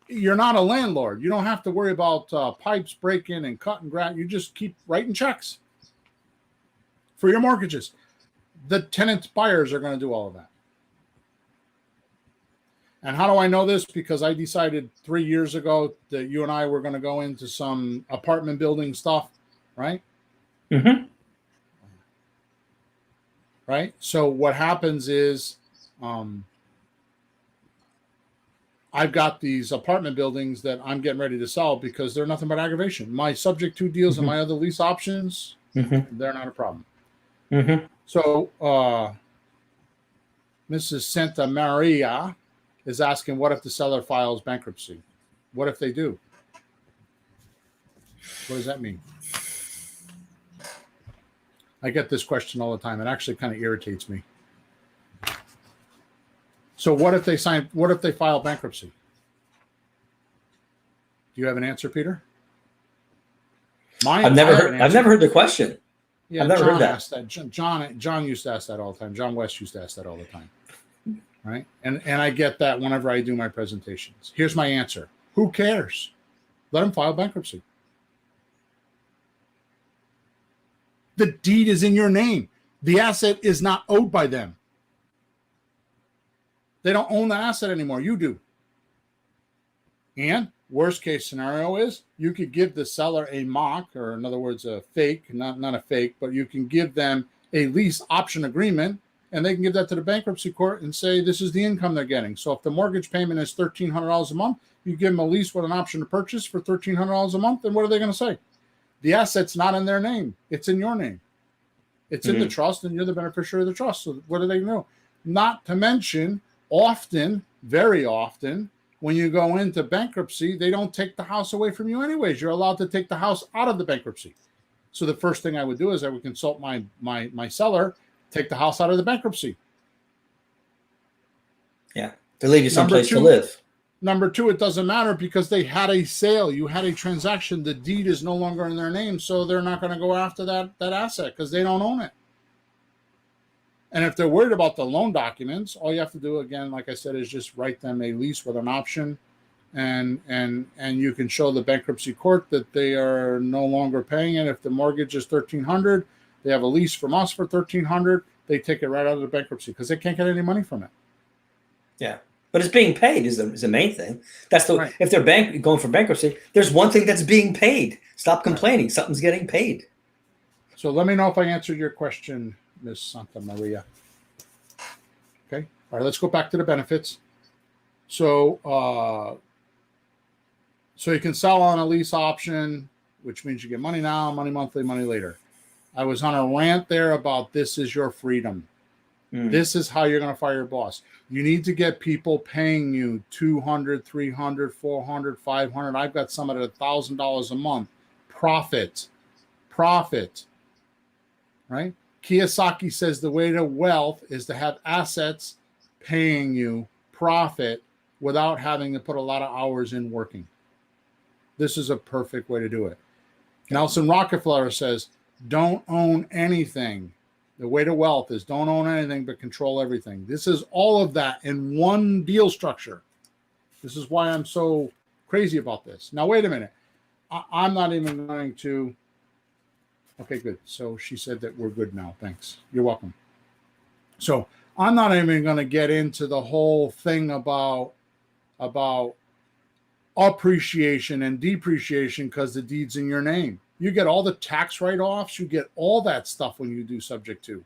You're not a landlord. You don't have to worry about pipes breaking and cutting grass. You just keep writing checks for your mortgages. The tenant buyers are going to do all of that. And how do I know this? Because I decided 3 years ago that you and I were going to go into some apartment building stuff, right? Mm-hmm. Right? So what happens is I've got these apartment buildings that I'm getting ready to sell because they're nothing but aggravation. My subject to deals and my other lease options, they're not a problem. Mm-hmm. So Mrs. Santa Maria is asking, what if the seller files bankruptcy? What if they do? What does that mean? I get this question all the time. It actually kind of irritates me. So what if they file bankruptcy? Do you have an answer, Peter? I've never heard the question. Yeah, I've never John heard that. asked that. John used to ask that all the time. John West used to ask that all the time. Right? And I get that whenever I do my presentations. Here's my answer. Who cares? Let them file bankruptcy. The deed is in your name. The asset is not owed by them. They don't own the asset anymore. You do. And worst case scenario is you could give the seller a mock, or in other words, a fake, not a fake, but you can give them a lease option agreement, and they can give that to the bankruptcy court and say, this is the income they're getting. So if the mortgage payment is $1,300 a month, you give them a lease with an option to purchase for $1,300 a month. And what are they going to say? The asset's not in their name. It's in your name. It's in the trust, and you're the beneficiary of the trust. So what do they know? Not to mention, often, very often, when you go into bankruptcy, they don't take the house away from you anyways. You're allowed to take the house out of the bankruptcy. So the first thing I would do is I would consult my seller, take the house out of the bankruptcy. Yeah, to leave you someplace to live. Number two, it doesn't matter because they had a sale. You had a transaction. The deed is no longer in their name, so they're not going to go after that asset because they don't own it. And if they're worried about the loan documents, all you have to do, again, like I said, is just write them a lease with an option, and you can show the bankruptcy court that they are no longer paying it. If the mortgage is $1,300, they have a lease from us for $1,300. They take it right out of the bankruptcy because they can't get any money from it. Yeah, but it's being paid is the main thing. That's the right. If they're going for bankruptcy, there's one thing that's being paid. Stop complaining. Right. Something's getting paid. So let me know if I answered your question, Ms. Santa Maria. Okay. All right. Let's go back to the benefits. So, so you can sell on a lease option, which means you get money now, money monthly, money later. I was on a rant there about this is your freedom. This is how you're going to fire your boss. You need to get people paying you $200, $300, $400, $500. I've got some at $1,000 a month. Profit. Right? Kiyosaki says the way to wealth is to have assets paying you profit without having to put a lot of hours in working. This is a perfect way to do it. Nelson Rockefeller says, don't own anything. The way to wealth is don't own anything but control everything. This is all of that in one deal structure. This is why I'm so crazy about this. Now, wait a minute. I'm not even going to... Okay, good. So she said that we're good now. Thanks. You're welcome. So I'm not even going to get into the whole thing about appreciation and depreciation because the deed's in your name. You get all the tax write-offs. You get all that stuff when you do subject to.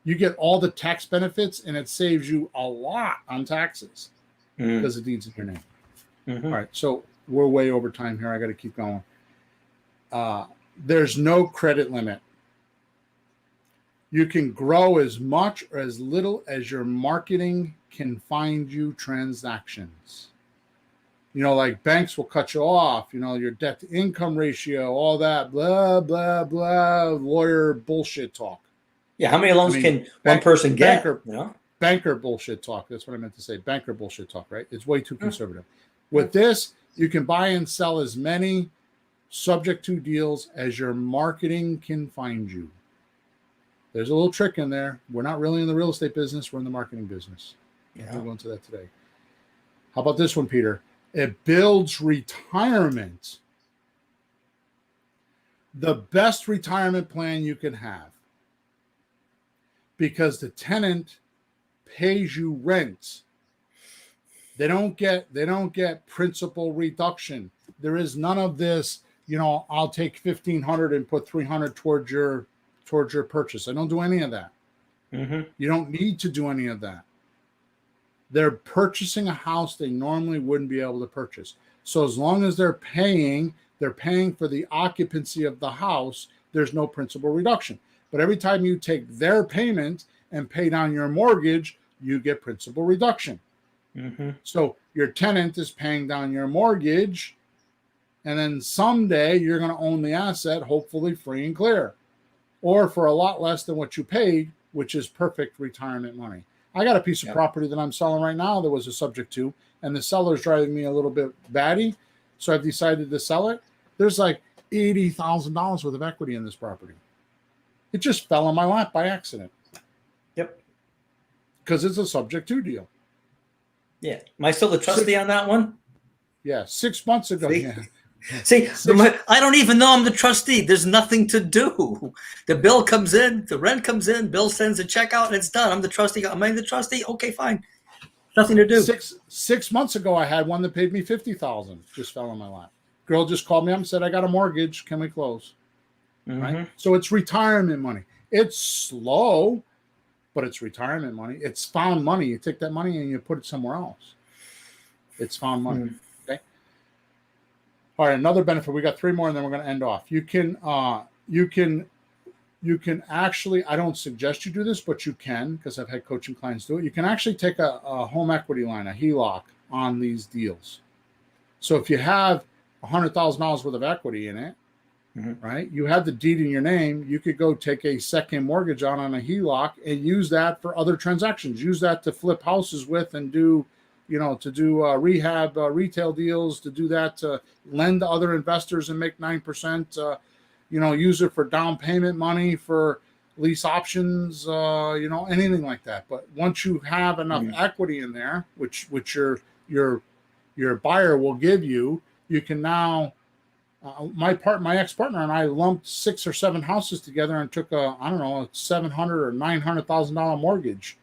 You get all the tax benefits, and it saves you a lot on taxes because the deed's in your name. All right, so we're way over time here. I got to keep going. There's no credit limit. You can grow as much or as little as your marketing can find you transactions. You know, like banks will cut you off, you know, your debt to income ratio, all that, blah, blah, blah, lawyer bullshit talk. Yeah, how many loans can one person get? Banker bullshit talk. That's what I meant to say. Banker bullshit talk, right? It's way too conservative. With this, you can buy and sell as many subject to deals as your marketing can find you. There's a little trick in there. We're not really in the real estate business. We're in the marketing business. Yeah. We'll go into that today. How about this one, Peter? It builds retirement. The best retirement plan you can have. Because the tenant pays you rent. They don't get principal reduction. There is none of this, you know, I'll take $1,500 and put $300 towards your purchase. I don't do any of that. You don't need to do any of that. They're purchasing a house they normally wouldn't be able to purchase. So as long as they're paying for the occupancy of the house, there's no principal reduction. But every time you take their payment and pay down your mortgage, you get principal reduction. So your tenant is paying down your mortgage, and then someday you're going to own the asset, hopefully free and clear, or for a lot less than what you paid, which is perfect retirement money. I got a piece of property that I'm selling right now that was a subject to, and the seller's driving me a little bit batty. So I've decided to sell it. There's like $80,000 worth of equity in this property. It just fell in my lap by accident. Yep. Because it's a subject to deal. Yeah. Am I still the trustee on that one? Yeah. 6 months ago. See? Yeah. See, I don't even know I'm the trustee. There's nothing to do. The bill comes in, the rent comes in, Bill sends a check out, and it's done. I'm the trustee. Am I the trustee? Okay, fine. Nothing to do. 6 months ago, I had one that paid me $50,000. Just fell in my lap. Girl just called me up and said, I got a mortgage. Can we close? Mm-hmm. Right. So it's retirement money. It's slow, but it's retirement money. It's found money. You take that money and you put it somewhere else. It's found money. Mm-hmm. All right, another benefit. We got 3 more, and then we're going to end off. You can actually. I don't suggest you do this, but you can, because I've had coaching clients do it. You can actually take a home equity line, a HELOC, on these deals. So if you have $100,000 worth of equity in it, right? You have the deed in your name. You could go take a second mortgage on a HELOC and use that for other transactions. Use that to flip houses with and do. To do rehab retail deals, to do that, to lend to other investors and make 9%, use it for down payment money, for lease options, anything like that. But once you have enough equity in there, which your buyer will give you, you can now, my ex-partner and I lumped 6 or 7 houses together and took a $700,000 or $900,000 mortgage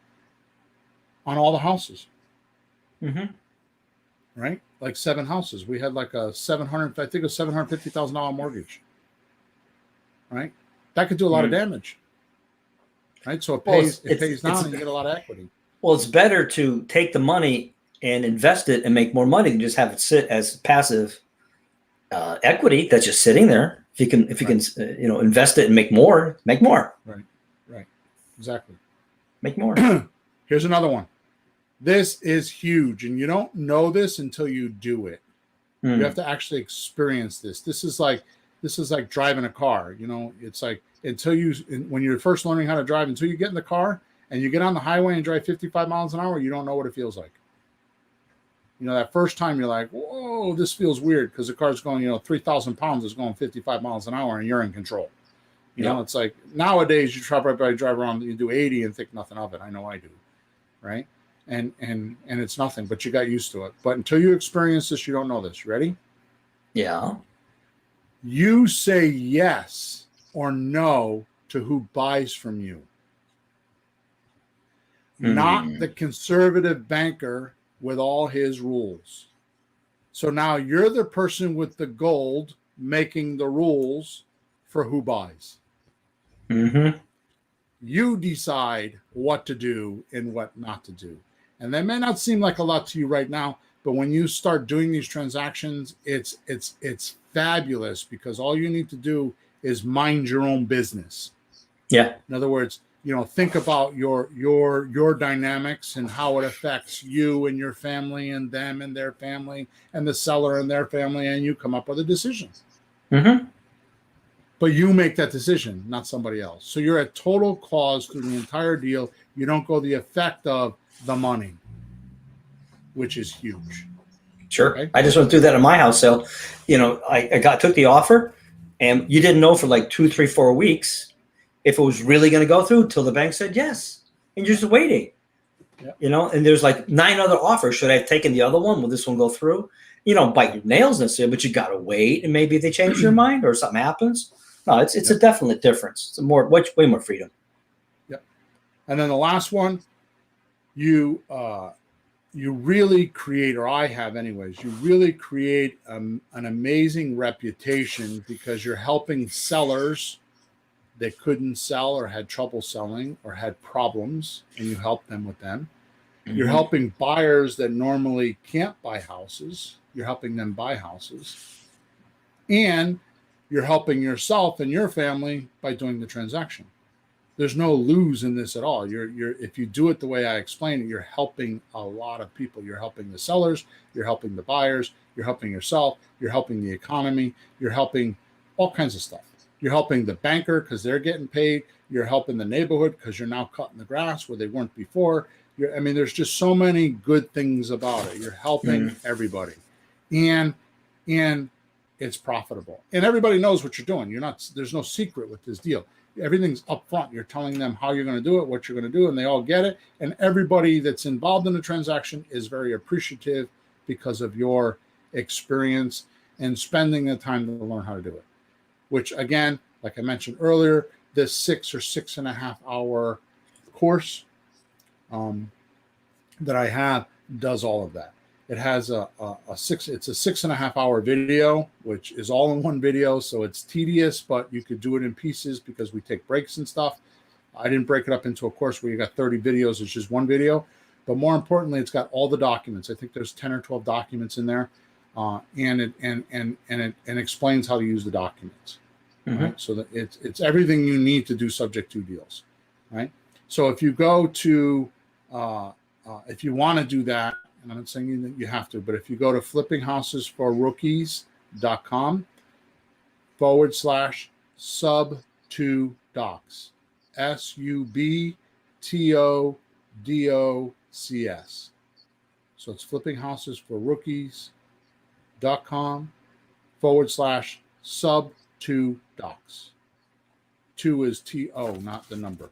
on all the houses. Mm-hmm. Right, like 7 houses. We had like a $750,000 mortgage. Right, that could do a lot of damage. Right, so it pays down, and you get a lot of equity. Well, it's better to take the money and invest it and make more money than just have it sit as passive equity that's just sitting there. If you can, invest it and make more. Right, exactly. Make more. Here's another one. This is huge, and you don't know this until you do it. You have to actually experience this. This is like driving a car. It's like when you're first learning how to drive, until you get in the car and you get on the highway and drive 55 miles an hour, you don't know what it feels like. That first time you're like, whoa, this feels weird, because the car's going, 3,000 pounds is going 55 miles an hour and you're in control. It's like nowadays you drive around, you do 80 and think nothing of it. I know I do. Right. And it's nothing, but you got used to it. But until you experience this, you don't know this. Ready? Yeah. You say yes or no to who buys from you. Not the conservative banker with all his rules. So now you're the person with the gold making the rules for who buys. Mm-hmm. You decide what to do and what not to do. And that may not seem like a lot to you right now, but when you start doing these transactions, it's fabulous, because all you need to do is mind your own business. Yeah. In other words, think about your dynamics and how it affects you and your family and them and their family and the seller and their family, and you come up with a decision. Mm-hmm. But you make that decision, not somebody else. So you're at total cause through the entire deal. You don't go the effect of the money, which is huge. Sure. Okay? I just went through that in my house sale. I took the offer, and you didn't know for like 2, 3, 4 weeks if it was really going to go through until the bank said yes. And you're just waiting. Yep. And there's like 9 other offers. Should I have taken the other one? Will this one go through? You don't bite your nails necessarily, but you got to wait, and maybe they change their mind or something happens. No, it's a definite difference. It's way more freedom. Yep. And then the last one, you really create, or I have anyways, you really create an amazing reputation, because you're helping sellers that couldn't sell or had trouble selling or had problems, and you help them with them. Mm-hmm. You're helping buyers that normally can't buy houses. You're helping them buy houses. And you're helping yourself and your family by doing the transaction. There's no lose in this at all. If you do it the way I explained it, you're helping a lot of people. You're helping the sellers, you're helping the buyers, you're helping yourself, you're helping the economy, you're helping all kinds of stuff. You're helping the banker because they're getting paid. You're helping the neighborhood because you're now cutting the grass where they weren't before. There's just so many good things about it. You're helping everybody. And and it's profitable. And everybody knows what you're doing. There's no secret with this deal. Everything's up front. You're telling them how you're going to do it, what you're going to do, and they all get it. And everybody that's involved in the transaction is very appreciative because of your experience and spending the time to learn how to do it. Which, again, like I mentioned earlier, this 6 or 6.5 hour course that I have does all of that. It has it's a 6.5 hour video, which is all in one video. So it's tedious, but you could do it in pieces because we take breaks and stuff. I didn't break it up into a course where you got 30 videos. It's just one video. But more importantly, it's got all the documents. I think there's 10 or 12 documents in there. And it explains how to use the documents. Right? So that it's everything you need to do subject to deals. Right. So if you go to if you want to do that, and I'm not saying that you have to, but if you go to flippinghousesforrookies.com /sub2docs, SUBTODOCS. So it's flippinghousesforrookies.com /sub2docs. 2 is TO, not the number.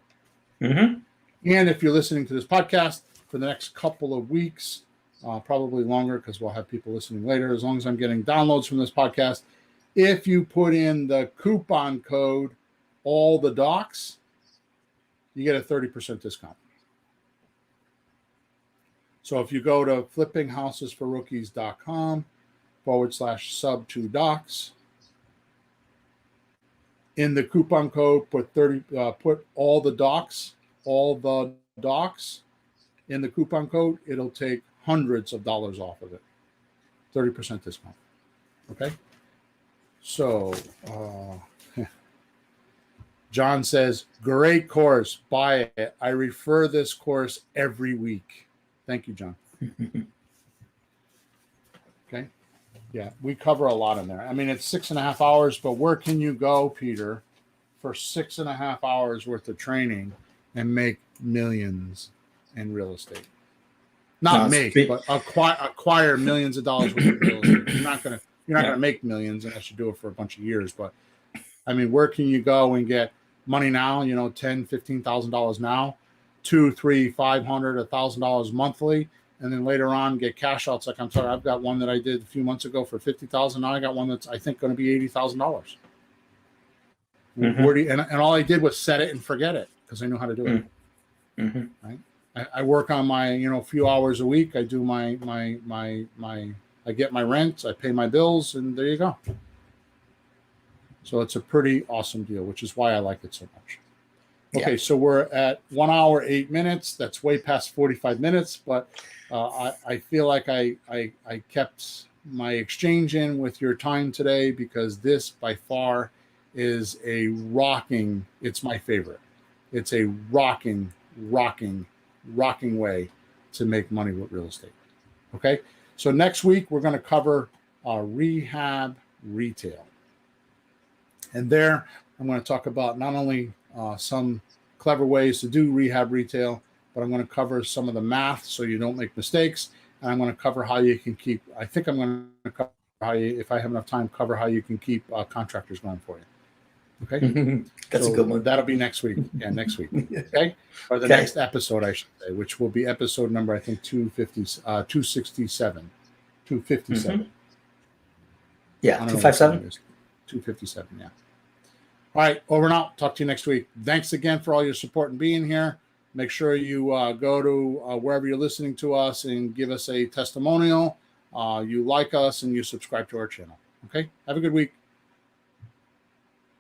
And if you're listening to this podcast for the next couple of weeks, probably longer because we'll have people listening later, as long as I'm getting downloads from this podcast, if you put in the coupon code all the docs, you get a 30% discount. So if you go to flippinghousesforrookies.com /sub2docs, in the coupon code, put all the docs in the coupon code. It'll take hundreds of dollars off of it. 30% discount. Okay. So John says, great course. Buy it. I refer this course every week. Thank you, John. Okay. Yeah, we cover a lot in there. I mean, it's 6.5 hours, but where can you go, Peter, for 6.5 hours worth of training and make millions in real estate? Not but acquire millions of dollars worth of real estate. You're not gonna make millions unless you do it for a bunch of years. But I mean, where can you go and get money now? You know, $10,000, $15,000 now, $200, $300, $500, $1,000 monthly. And then later on, get cash outs. Like I've got one that I did a few months ago for $50,000. Now I got one that's I think going to be $80,000. And all I did was set it and forget it because I knew how to do it. Right? I work on my few hours a week. I do my I get my rent. I pay my bills, and there you go. So it's a pretty awesome deal, which is why I like it so much. Okay, so we're at 1 hour, 8 minutes. That's way past 45 minutes, but I feel like I kept my exchange in with your time today because this by far is it's my favorite. It's a rocking way to make money with real estate. Okay, so next week we're going to cover rehab retail. And there I'm going to talk about not only some clever ways to do rehab retail, but I'm going to cover some of the math so you don't make mistakes. And I'm going to cover how you can keep, I think I'm going to cover how you, if I have enough time, cover how you can keep contractors going for you. Okay. That's a good one. That'll be next week. Yeah, next week. Okay. Or the next episode, I should say, which will be episode number, I think, 267. 257. Yeah, 257. 257, yeah. All right, over and out. Talk to you next week. Thanks again for all your support and being here. Make sure you go to wherever you're listening to us and give us a testimonial. You like us and you subscribe to our channel. Okay? Have a good week.